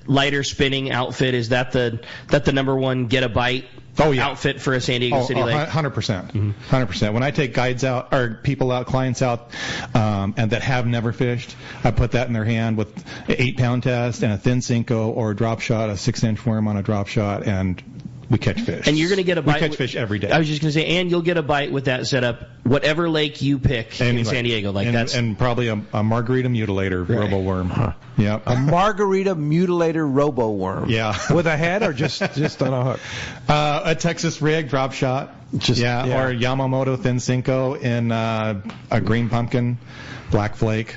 lighter spinning outfit, is that the number one get a bite outfit for a San Diego City lake? 100%. 100%. When I take guides out or people out, clients out, and that have never fished, I put that in their hand with an 8-pound test and a thin Cinco or a drop shot, a 6-inch worm on a drop shot, and we catch fish. And you're going to get a bite. We catch fish every day. I was just going to say, and you'll get a bite with that setup, whatever lake you pick in San Diego. And probably a margarita mutilator robo worm. Yeah. A margarita mutilator robo worm. Yeah. With a head or just on a hook? A Texas rig drop shot. Or Yamamoto thin Cinco in a green pumpkin, black flake.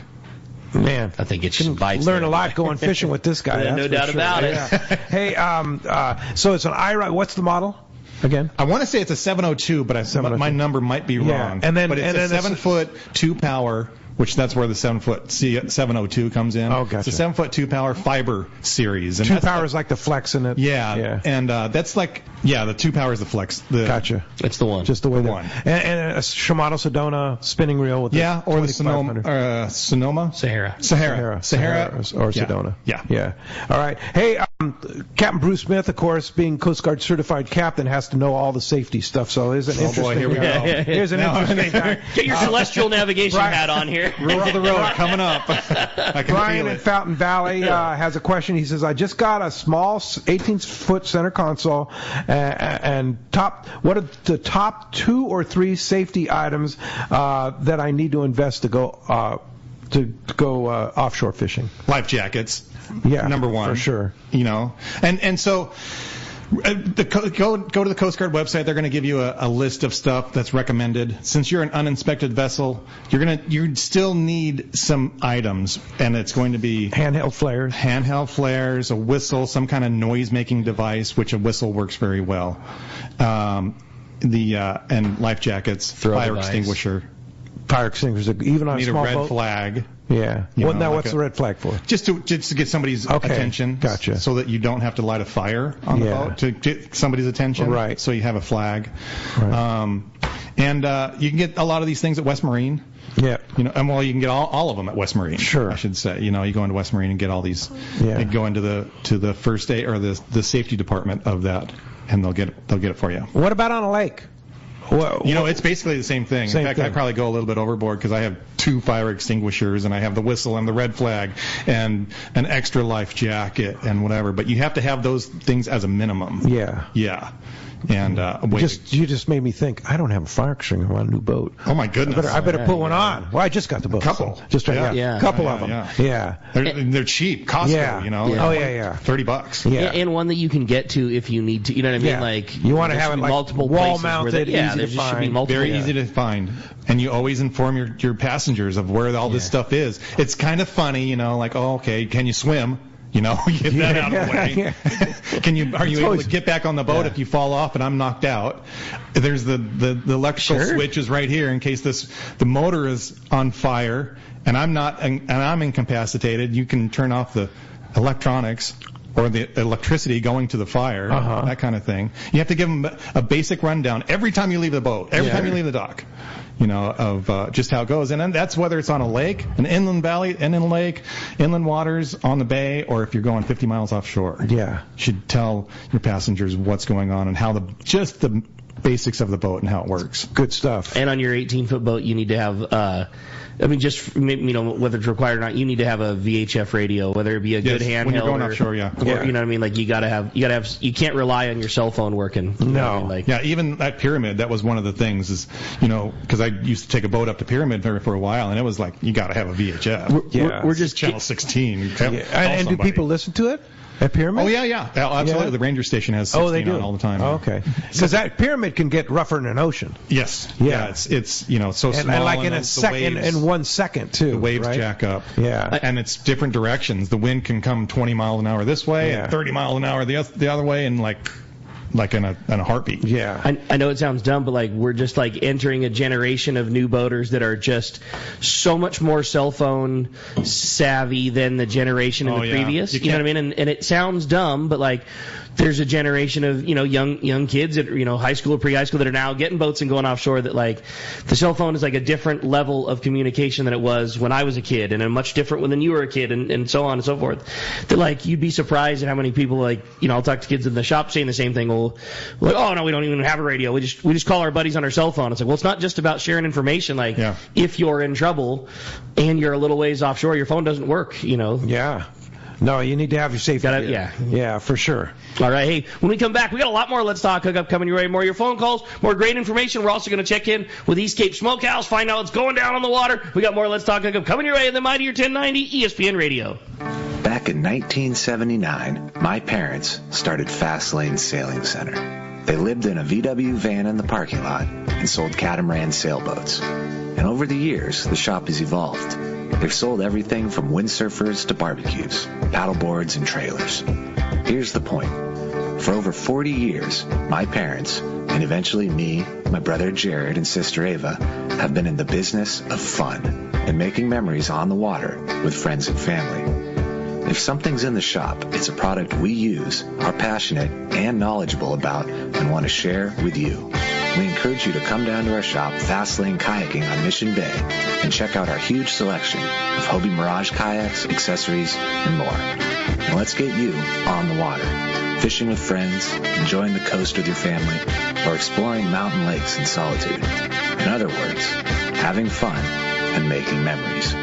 Man, I think it's just bites. Learn a lot going fishing with this guy. No doubt about it. Hey, so it's an iRod. What's the model again? I want to say it's a 702, but my number might be wrong. And then, but it's a 7-foot 2-power which that's where the 7-foot 702 comes in. Oh, gotcha. It's a 7-foot 2-power fiber series. And 2-power is like the Flex in it. Yeah. And that's like, the 2-power is the Flex. Gotcha. It's the one. Just the way one. And a Shimano Sedona spinning reel with the or the Sonoma. Sahara. or Sedona. Yeah. All right. Hey, Captain Bruce Smith, of course, being Coast Guard certified captain, has to know all the safety stuff. So here's an interesting. Boy, here we go. Here's an interesting. Get your celestial navigation hat on here. Rule of the road coming up. Brian in Fountain Valley has a question. He says, I just got a small 18-foot center console and what are the top 2 or 3 safety items that I need to invest to go offshore fishing? Life jackets. Yeah, number one for sure. And so go to the Coast Guard website. They're going to give you a list of stuff that's recommended. Since you're an uninspected vessel, you still need some items, and it's going to be handheld flares, a whistle, some kind of noise-making device, which a whistle works very well. And life jackets, fire extinguisher, even on a small boat. Need a red flag. Yeah. What's the red flag for? Just to get somebody's attention. Gotcha. So that you don't have to light a fire on the boat to get somebody's attention. Right. So you have a flag. Right. And you can get a lot of these things at West Marine. Yeah. You can get all of them at West Marine. Sure. I should say. You go into West Marine and get all these. Yeah. You go into the first aid or the safety department of that, and they'll get it for you. What about on a lake? It's basically the same thing. In fact, I probably go a little bit overboard because I have 2 fire extinguishers and I have the whistle and the red flag and an extra life jacket and whatever. But you have to have those things as a minimum. Yeah. Yeah. And you just made me think. I don't have a fire extinguisher on a new boat. Oh my goodness! I better put one on. Well, I just got the boat. A couple. A couple of them. Yeah. They're cheap. Costco. Oh yeah. $30. Yeah. And one that you can get to if you need to. You know what I mean? Yeah. Like you want to have it like multiple wall mounted. There should be multiple. Very easy to find. And you always inform your passengers of where all this stuff is. It's kind of funny, can you swim? You get that out of the way. Are you able to get back on the boat if you fall off and I'm knocked out? There's the electrical switch is right here in case the motor is on fire and I'm incapacitated. You can turn off the electronics or the electricity going to the fire, that kind of thing. You have to give them a basic rundown every time you leave the boat, every time you leave the dock. Of just how it goes. And then that's whether it's on a lake, an inland valley, inland lake, inland waters, on the bay, or if you're going 50 miles offshore. Yeah. You should tell your passengers what's going on and how the basics of the boat and how it works. Good stuff. And on your 18-foot boat, you need to have whether it's required or not, you need to have a VHF radio, whether it be a good handheld when you're going offshore, you know what I mean? Like you gotta have, you can't rely on your cell phone working. No. Even that Pyramid, that was one of the things is, because I used to take a boat up to Pyramid for a while, and it was like, you gotta have a VHF. We're just Channel 16. And do people listen to it? At Pyramid? Oh, yeah. Absolutely. Yeah. The Ranger Station has 16 on all the time. Oh, okay. Because that Pyramid can get rougher in an ocean. Yes. Yeah. It's so small. And like in 1 second, too. The waves jack up. Yeah. And it's different directions. The wind can come 20 miles an hour this way and 30 miles an hour the other way, and like in a heartbeat. Yeah. I know it sounds dumb, but we're just entering a generation of new boaters that are just so much more cell phone savvy than the generation in the previous. You know what I mean? And it sounds dumb, but there's a generation of young kids at high school or pre-high school that are now getting boats and going offshore that the cell phone is a different level of communication than it was when I was a kid, and a much different when you were a kid, and so on and so forth. That you'd be surprised at how many people I'll talk to kids in the shop saying the same thing. Well, oh no, we don't even have a radio. We just call our buddies on our cell phone. It's well, it's not just about sharing information. If you're in trouble and you're a little ways offshore, your phone doesn't work. Yeah. No, you need to have your safety gear. Yeah, for sure. All right, hey, when we come back, we got a lot more Let's Talk Hookup coming your way. More of your phone calls, more great information. We're also going to check in with East Cape Smokehouse, find out what's going down on the water. We got more Let's Talk Hookup coming your way in the Mighty 1090 ESPN Radio. Back in 1979, my parents started Fastlane Sailing Center. They lived in a VW van in the parking lot and sold catamaran sailboats. And over the years, the shop has evolved. They've sold everything from windsurfers to barbecues, paddleboards, and trailers. Here's the point. For over 40 years, my parents, and eventually me, my brother Jared, and sister Ava, have been in the business of fun. and making memories on the water with friends and family. If something's in the shop, it's a product we use, are passionate and knowledgeable about, and want to share with you. We encourage you to come down to our shop, Fastlane Kayaking on Mission Bay, and check out our huge selection of Hobie Mirage kayaks, accessories, and more. And let's get you on the water, fishing with friends, enjoying the coast with your family, or exploring mountain lakes in solitude. In other words, having fun and making memories.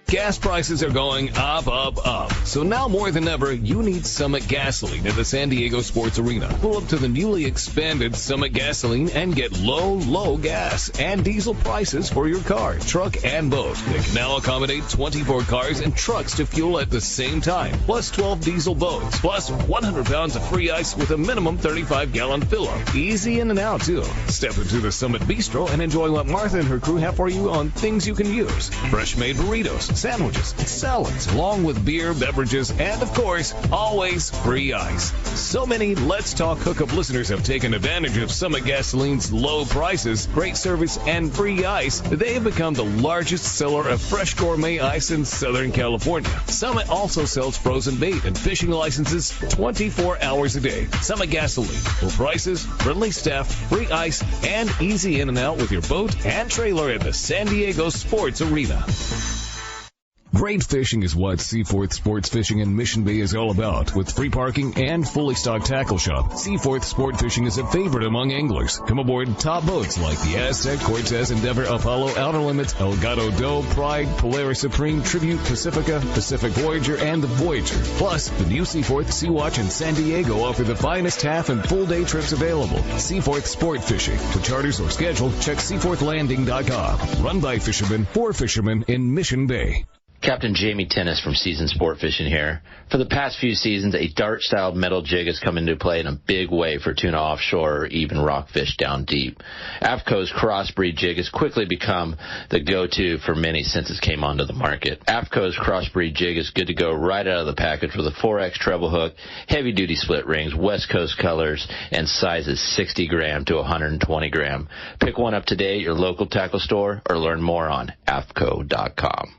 Gas prices are going up, up, up. So now more than ever, you need Summit Gasoline at the San Diego Sports Arena. Pull up to the newly expanded Summit Gasoline and get low gas and diesel prices for your car, truck, and boat. They can now accommodate 24 cars and trucks to fuel at the same time, plus 12 diesel boats, plus 100 pounds of free ice with a minimum 35-gallon fill-up. Easy in and out, too. Step into the Summit Bistro and enjoy what Martha and her crew have for you on things you can use. Fresh-made burritos, sandwiches, salads, along with beer, beverages, and, of course, always free ice. So many Let's Talk Hookup listeners have taken advantage of Summit Gasoline's low prices, great service, and free ice. They have become the largest seller of fresh gourmet ice in Southern California. Summit also sells frozen bait and fishing licenses 24 hours a day. Summit Gasoline. Low prices, friendly staff, free ice, and easy in and out with your boat and trailer at the San Diego Sports Arena. Great fishing is what Seaforth Sports Fishing in Mission Bay is all about. With free parking and fully stocked tackle shop, Seaforth Sport Fishing is a favorite among anglers. Come aboard top boats like the Aztec, Cortez, Endeavor, Apollo, Outer Limits, Elgato Doe, Pride, Polaris Supreme, Tribute, Pacifica, Pacific Voyager, and the Voyager. Plus, the new Seaforth, Sea-Watch, and San Diego offer the finest half and full day trips available. Seaforth Sport Fishing. For charters or schedule, check seaforthlanding.com. Run by fishermen for fishermen in Mission Bay. Captain Jamie Tennis from Seasoned Sport Fishing here. For the past few seasons, a dart-style metal jig has come into play in a big way for tuna offshore or even rockfish down deep. AFTCO's crossbreed jig has quickly become the go-to for many since it came onto the market. AFTCO's crossbreed jig is good to go right out of the package with a 4X treble hook, heavy-duty split rings, West Coast colors, and sizes 60 gram to 120 gram. Pick one up today at your local tackle store or learn more on AFTCO.com.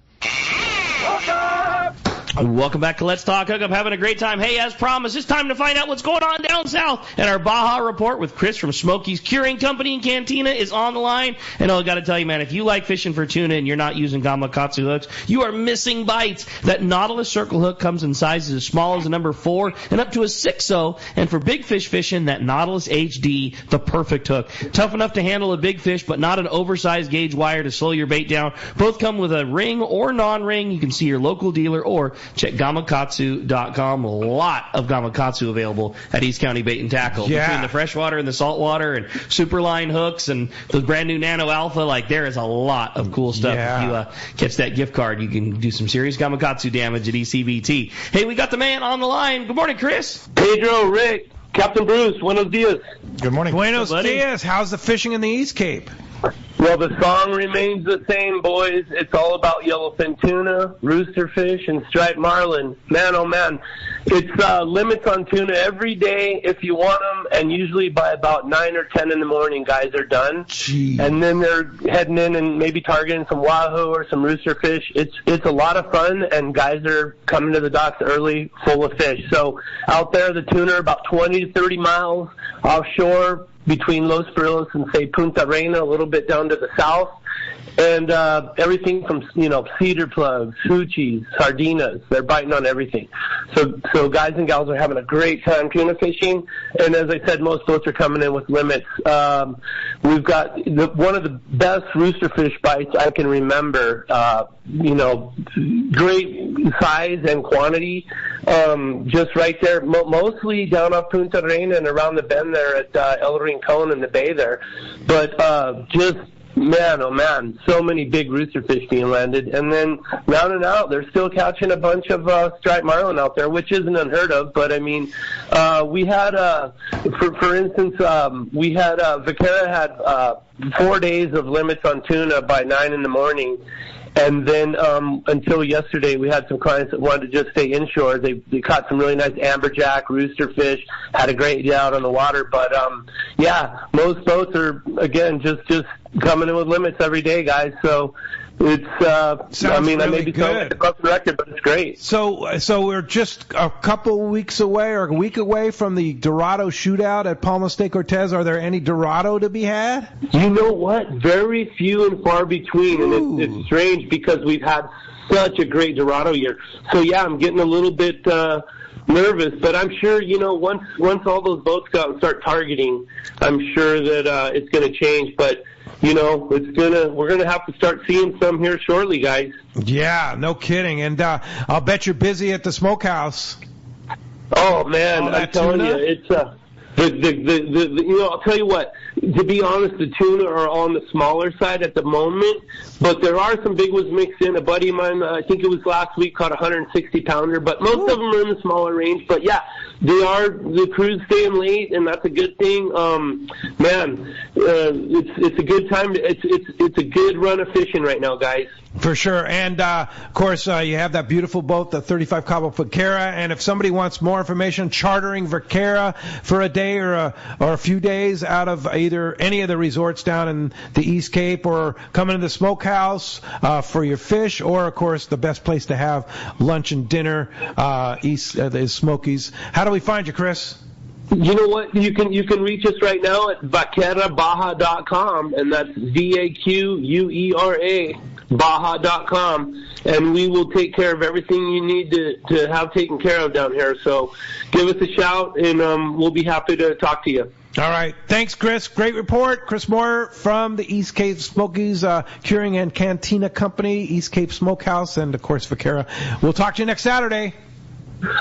Welcome back to Let's Talk Hookup. Having a great time. Hey, as promised, it's time to find out what's going on down south. And our Baja Report with Chris from Smokey's Curing Company in Cantina is on the line. And I got to tell you, man, if you like fishing for tuna and you're not using Gamakatsu hooks, you are missing bites. That Nautilus Circle hook comes in sizes as small as a number 4 and up to a 6-0. And for big fish fishing, that Nautilus HD, the perfect hook. Tough enough to handle a big fish, but not an oversized gauge wire to slow your bait down. Both come with a ring or non-ring. You can see your local dealer or check Gamakatsu.com. A lot of Gamakatsu available at East County Bait and Tackle. Yeah. Between the freshwater and the saltwater and Superline hooks and the brand new Nano Alpha, like there is a lot of cool stuff. Yeah. If you catch that gift card, you can do some serious Gamakatsu damage at ECBT. Hey, we got the man on the line. Good morning, Chris. Pedro, Rick, Captain Bruce, buenos dias. Good morning. Buenos dias. How's the fishing in the East Cape? Well, the song remains the same, boys. It's all about yellowfin tuna, roosterfish, and striped marlin. Man, oh man. It's limits on tuna every day if you want them, and usually by about 9 or 10 in the morning, guys are done. Jeez. And then they're heading in and maybe targeting some wahoo or some roosterfish. It's a lot of fun, and guys are coming to the docks early full of fish. So out there, the tuna are about 20 to 30 miles offshore, between Los Brillos and, say, Punta Reina, a little bit down to the south. And everything from, cedar plugs, hoochies, sardinas, they're biting on everything. So guys and gals are having a great time tuna fishing. And as I said, most boats are coming in with limits. We've got one of the best roosterfish bites I can remember. Great size and quantity. Just right there, mostly down off Punta Reina and around the bend there at El Rincon in the bay there. But just, man, oh man, so many big roosterfish being landed. And then rounding out, they're still catching a bunch of striped marlin out there, which isn't unheard of. But I mean, we had, for instance, Vaquera had 4 days of limits on tuna by 9 in the morning. And then until yesterday, we had some clients that wanted to just stay inshore. They caught some really nice amberjack, roosterfish, had a great day out on the water. But, most boats are, again, just coming in with limits every day, guys. So it's, I mean, I may be telling the broken record, but it's great. So we're just a couple weeks away or a week away from the Dorado shootout at Palmas de Cortez. Are there any Dorado to be had? You know what? Very few and far between, and it's strange because we've had such a great Dorado year. So yeah, I'm getting a little bit nervous, but I'm sure, you know, once all those boats go out and start targeting, I'm sure that it's going to change. But you know, we're gonna have to start seeing some here shortly, guys. Yeah, no kidding. And I'll bet you're busy at the smokehouse. Oh man, I'm telling you, it's you know, I'll tell you what. To be honest, the tuna are on the smaller side at the moment, but there are some big ones mixed in. A buddy of mine, I think it was last week, caught a 160-pounder, but most of them are in the smaller range. But yeah, the crew's staying late, and that's a good thing. Man, it's a good time. It's a good run of fishing right now, guys. For sure. And, of course, you have that beautiful boat, the 35 Cabo Vaquera. And if somebody wants more information, chartering Vaquera for a day or a few days out of either any of the resorts down in the East Cape, or coming to the smokehouse for your fish, or, of course, the best place to have lunch and dinner is Smokies. How do we find you, Chris? You know what? You can reach us right now at vaquerabaja.com, and that's VAQUERA. Baja.com, and we will take care of everything you need to have taken care of down here. So give us a shout, and we'll be happy to talk to you. All right. Thanks, Chris. Great report. Chris Moore from the East Cape Smokies Curing and Cantina Company, East Cape Smokehouse, and, of course, Vaquera. We'll talk to you next Saturday.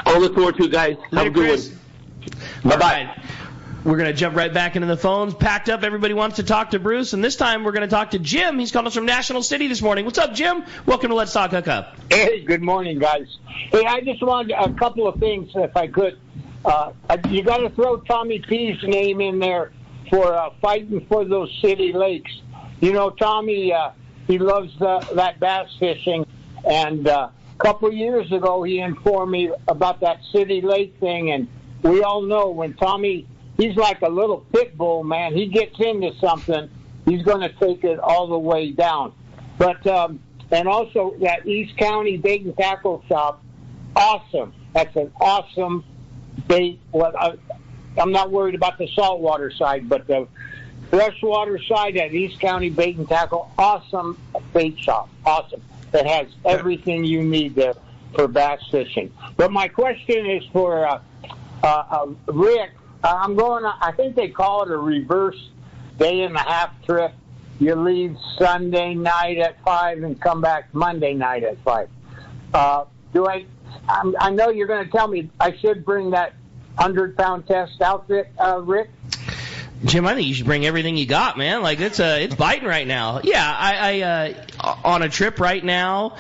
I'll look forward to it, guys. Have a good Chris. one. Bye-bye. Right. We're going to jump right back into the phones. Packed up. Everybody wants to talk to Bruce, and this time we're going to talk to Jim. He's calling us from National City this morning. What's up, Jim? Welcome to Let's Talk Hookup. Hey, good morning, guys. Hey, I just wanted a couple of things, if I could. You got to throw Tommy P's name in there for fighting for those city lakes. You know, Tommy, he loves that bass fishing, and a couple of years ago he informed me about that city lake thing, and we all know when Tommy... He's like a little pit bull, man. He gets into something, he's going to take it all the way down. But and also that East County Bait and Tackle Shop, awesome. That's an awesome bait. I'm not worried about the saltwater side, but the freshwater side at East County Bait and Tackle, awesome bait shop. Awesome. It has everything you need there for bass fishing. But my question is for Rick. I'm going, I think they call it a reverse day-and-a-half trip. You leave Sunday night at 5 and come back Monday night at 5. I know you're going to tell me I should bring that 100-pound test outfit, Rick? Jim, I think you should bring everything you got, man. Like, it's biting right now. Yeah, I on a trip right now,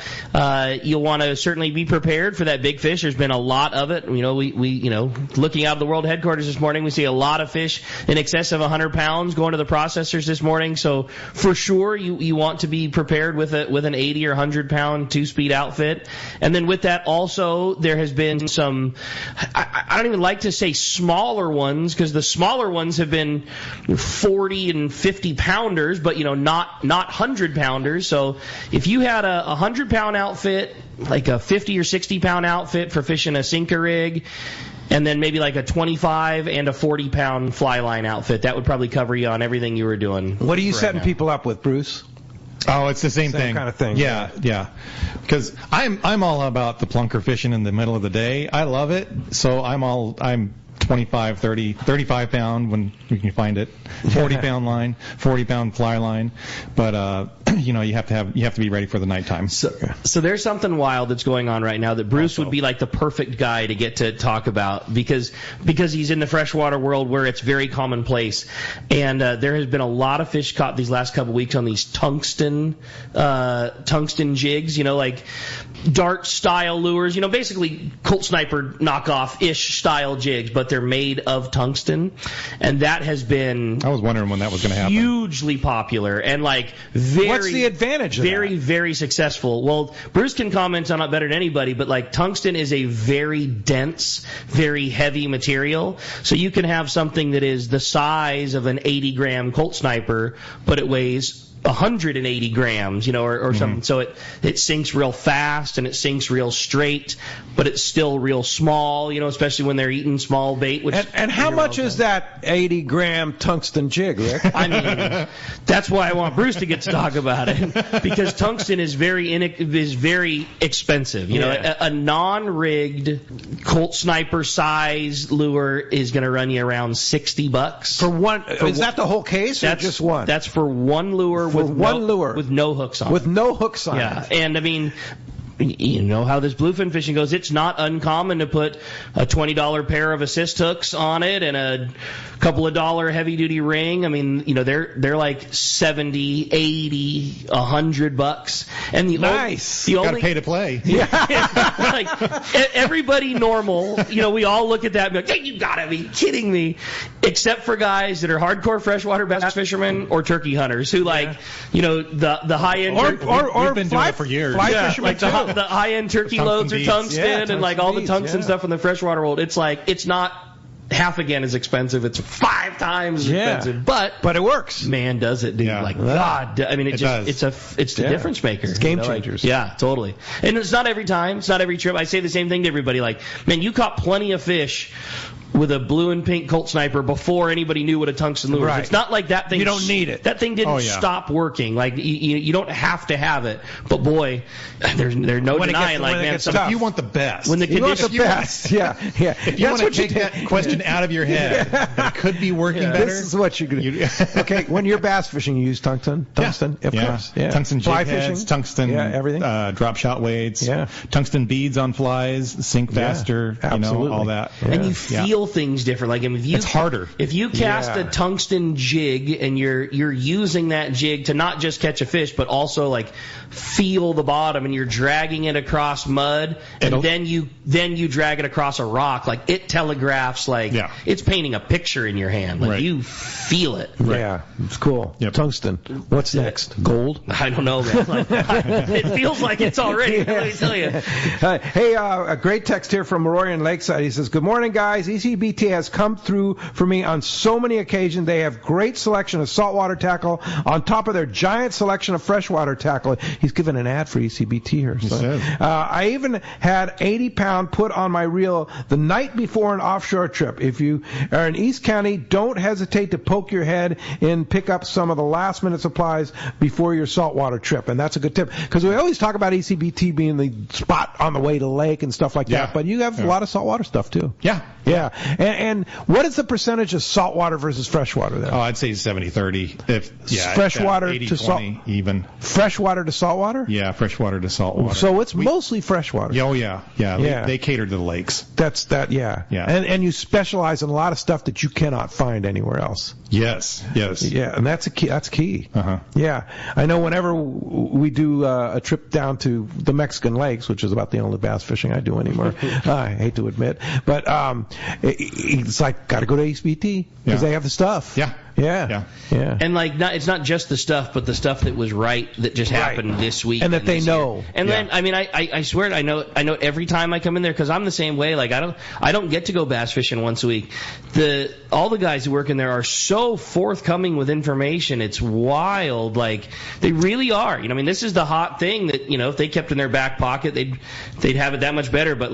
you'll want to certainly be prepared for that big fish. There's been a lot of it. You know, we looking out of the world headquarters this morning, we see a lot of fish in excess of 100 pounds going to the processors this morning. So for sure, you want to be prepared with an 80 or 100 pound 2-speed outfit. And then with that also, there has been some, I don't even like to say smaller ones, because the smaller ones have been 40 and 50 pounders, but not 100 pounders. So if you had a 100 pound outfit, like a 50 or 60 pound outfit for fishing a sinker rig, and then maybe like a 25 and a 40 pound fly line outfit, that would probably cover you on everything you were doing. What are you setting people up with, Bruce? Oh, it's the same thing. Kind of thing. Yeah. Because I'm all about the plunker fishing in the middle of the day. I love it. So I'm 25, 30, 35 pound when you can find it, 40 pound line, 40 pound fly line, but you have to be ready for the nighttime. So there's something wild that's going on right now that Bruce would be like the perfect guy to get to talk about because he's in the freshwater world where it's very commonplace, and there has been a lot of fish caught these last couple weeks on these tungsten jigs. dart style lures, basically Colt Sniper knockoff-ish style jigs, but they're made of tungsten, and that has been I was wondering when that was going to happen. Hugely popular and very What's the advantage of very, that? very successful. Well, Bruce can comment on it better than anybody, but tungsten is a very dense, very heavy material. So you can have something that is the size of an 80-gram Colt Sniper, but it weighs 180 grams, or something. So it sinks real fast and it sinks real straight, but it's still real small, especially when they're eating small bait. And how much is that 80-gram tungsten jig, Rick? I mean, that's why I want Bruce to get to talk about it, because tungsten is very expensive. A non-rigged Colt Sniper size lure is going to run you around $60 for one. Is that the whole case, or just one? That's for one lure. With no hooks on. With no hooks on. Yeah, and I mean, you know how this bluefin fishing goes. It's not uncommon to put a $20 pair of assist hooks on it and a couple of $1 heavy duty ring. I mean, they're like $70, $80, $100, and the gotta pay to play. Everybody normal, we all look at that and be like, hey, you gotta be kidding me, except for guys that are hardcore freshwater bass fishermen or turkey hunters who the high end or we've been doing it for years. Fishermen the high end turkey loads are tungsten, and all the tungsten stuff in the freshwater world. It's it's not half again as expensive. It's 5 times as expensive, but it works. Man, does it, dude? God, I mean, it's the difference maker. It's game changers. Yeah, totally. And it's not every time. It's not every trip. I say the same thing to everybody. Man, you caught plenty of fish with a blue and pink Colt Sniper before anybody knew what a tungsten lure was. Right. It's not like that thing. You don't need it. That thing didn't stop working. You don't have to have it. But boy, there's no denying. If you want the best, If you want to take that question out of your head, that could be working better. This is what you're going to do. Okay, when you're bass fishing, you use tungsten. Tungsten, of course. Yeah. Tungsten fly jig heads, fishing, tungsten, everything. Drop shot weights, tungsten beads on flies, sink faster. Absolutely. All that. And you feel things different. It's harder. If you cast a tungsten jig and you're using that jig to not just catch a fish, but also feel the bottom, and you're dragging it across mud, and then you drag it across a rock, it telegraphs, it's painting a picture in your hand. You feel it. Right. Yeah, it's cool. Yep. Tungsten. What's next? Gold? I don't know, man. It feels like it's already. Let me tell you. Hey, a great text here from Rory in Lakeside. He says, "Good morning, guys. ECBT has come through for me on so many occasions. They have great selection of saltwater tackle on top of their giant selection of freshwater tackle." He's given an ad for ECBT here. So. I even had 80-pound put on my reel the night before an offshore trip. If you are in East County, don't hesitate to poke your head and pick up some of the last-minute supplies before your saltwater trip. And that's a good tip, because we always talk about ECBT being the spot on the way to the lake and stuff like that, but you have a lot of saltwater stuff too. Yeah. And what is the percentage of saltwater versus freshwater there? Oh, I'd say 70-30. Freshwater to salt, even. Freshwater to saltwater? Yeah, freshwater to saltwater. So it's mostly freshwater. Oh yeah. They cater to the lakes. That's that. Yeah. And you specialize in a lot of stuff that you cannot find anywhere else. Yes. Yeah, and that's key. That's key. Uh-huh. Yeah, I know. Whenever we do a trip down to the Mexican lakes, which is about the only bass fishing I do anymore, I hate to admit, but it's got to go to HBT because they have the stuff. Yeah. And it's not just the stuff, but the stuff that was that just happened this week, and that they know. Year. And then I swear I know every time I come in there, because I'm the same way. I don't get to go bass fishing once a week. All the guys who work in there are so forthcoming with information. It's wild. They really are. This is the hot thing that if they kept in their back pocket, they'd have it that much better. But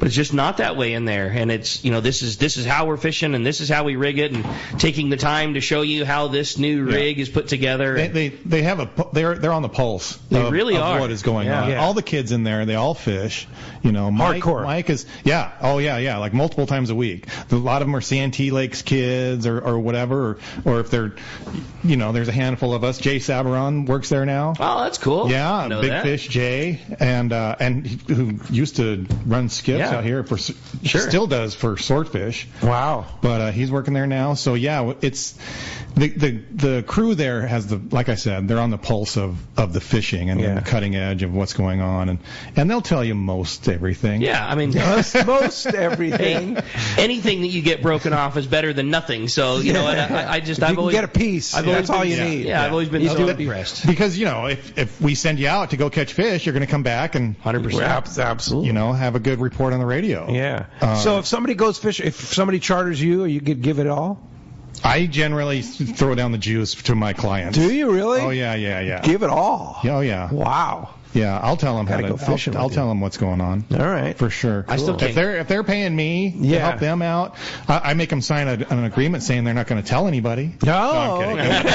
it's just not that way in there. And it's this is how we're fishing, and this is how we rig it, and taking the time to show you how this new rig is put together. They're on the pulse. They really are. Of what is going on? Yeah. All the kids in there, they all fish. Hardcore. Mike is multiple times a week. A lot of them are Santee Lakes kids or whatever, or if they're there's a handful of us. Jay Sabaron works there now. Oh, that's cool. Yeah, Big Fish Jay, and who used to run skips out here still does for swordfish. Wow. But he's working there now. So it's the crew there has like I said, they're on the pulse of the fishing and the cutting edge of what's going on, and they'll tell you most everything. Yeah, I mean most everything. Hey, anything that you get broken off is better than nothing. So you know, I've always get a piece. That's all you need. Yeah, I've always been so impressed. Because if we send you out to go catch fish, you're going to come back and 100%, absolutely, have a good report on the radio. Yeah. So if somebody goes fishing, if somebody charters you, you could give it all. I generally throw down the juice to my clients. Do you really? Oh yeah. Give it all. Oh yeah. Wow. Yeah, I'll tell them go fishing. I'll tell them what's going on. All right, for sure. I still can't. If they're paying me to help them out, I make them sign an agreement saying they're not going to tell anybody. No, I'm kidding.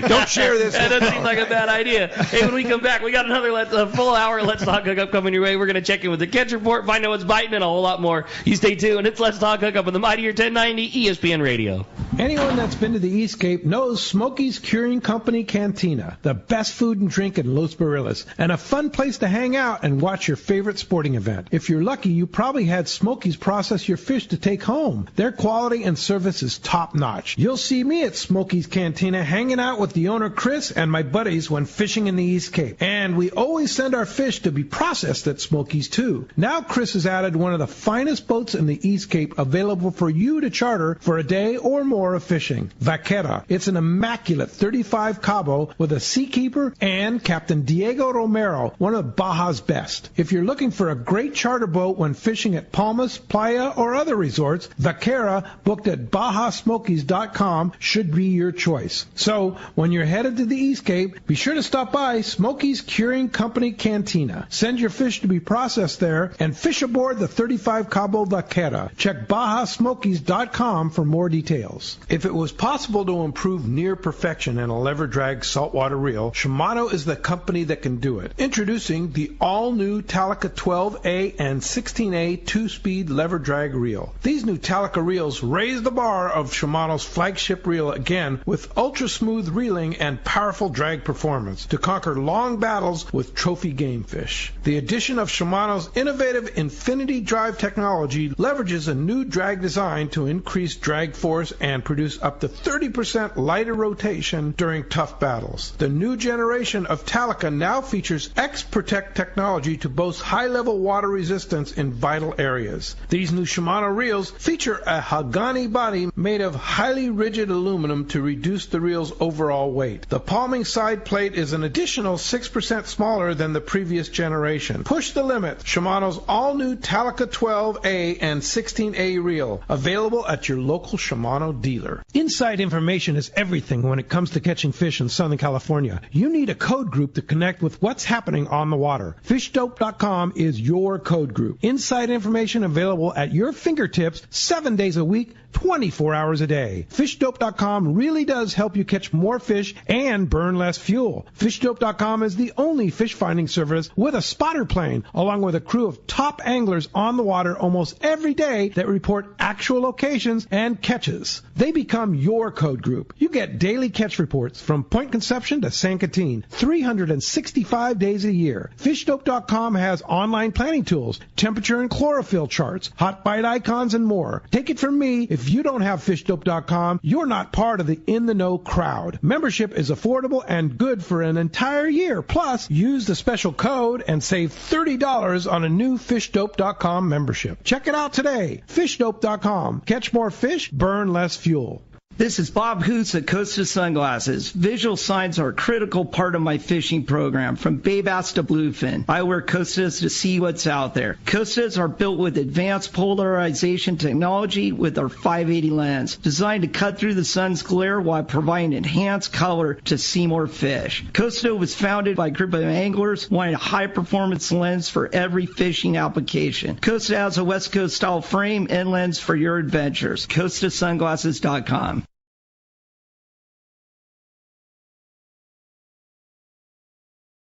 Don't share this. That doesn't seem like a bad idea. Hey, when we come back, we got another full hour of Let's Talk Hookup coming your way. We're going to check in with the catch report, find out what's biting, and a whole lot more. You stay tuned. It's Let's Talk Hookup on the Mightier 1090 ESPN Radio. Anyone that's been to the East Cape knows Smokey's Curing Company Cantina, the best food and drink in Los Barillas, and a fun place to hang out and watch your favorite sporting event. If you're lucky, you probably had Smokey's process your fish to take home. Their quality and service is top-notch. You'll see me at Smokey's Cantina hanging out with the owner Chris and my buddies when fishing in the East Cape. And we always send our fish to be processed at Smokey's too. Now Chris has added one of the finest boats in the East Cape available for you to charter for a day or more of fishing. Vaquera. It's an immaculate 35 Cabo with a seakeeper and Captain Diego Romero, one of Baja's best. If you're looking for a great charter boat when fishing at Palmas, Playa, or other resorts, Vaquera, booked at BajaSmokies.com, should be your choice. So, when you're headed to the East Cape, be sure to stop by Smokey's Curing Company Cantina. Send your fish to be processed there and fish aboard the 35 Cabo Vaquera. Check BajaSmokies.com for more details. If it was possible to improve near perfection in a lever drag saltwater reel, Shimano is the company that can do it. Introducing the all-new Talica 12A and 16A 2-speed lever drag reel. These new Talica reels raise the bar of Shimano's flagship reel again with ultra-smooth reeling and powerful drag performance to conquer long battles with trophy game fish. The addition of Shimano's innovative Infinity Drive technology leverages a new drag design to increase drag force and produce up to 30% lighter rotation during tough battles. The new generation of Talica now features X-Protect technology to boast high-level water resistance in vital areas. These new Shimano reels feature a Hagani body made of highly rigid aluminum to reduce the reel's overall weight. The palming side plate is an additional 6% smaller than the previous generation. Push the limit. Shimano's all-new Talica 12A and 16A reel, available at your local Shimano dealer. Inside information is everything when it comes to catching fish in Southern California. You need a code group to connect with what's happening on the water. FishDope.com is your code group. Inside information available at your fingertips 7 days a week, 24 hours a day. FishDope.com really does help you catch more fish and burn less fuel. FishDope.com is the only fish finding service with a spotter plane, along with a crew of top anglers on the water almost every day that report actual locations and catches. They become your code group. You get daily catch reports from Point Conception to San Quintin, 365 days a year. FishDope.com has online planning tools, temperature and chlorophyll charts, hot bite icons, and more. Take it from me, if you don't have FishDope.com, you're not part of the in-the-know crowd. Membership is affordable and good for an entire year. Plus, use the special code and save $30 on a new FishDope.com membership. Check it out today. FishDope.com. Catch more fish, burn less fuel. This is Bob Hoots at Costa Sunglasses. Visual signs are a critical part of my fishing program, from Baybass to Bluefin. I wear Costas to see what's out there. Costas are built with advanced polarization technology with our 580 lens, designed to cut through the sun's glare while providing enhanced color to see more fish. Costa was founded by a group of anglers wanting a high-performance lens for every fishing application. Costa has a West Coast style frame and lens for your adventures. CostaSunglasses.com.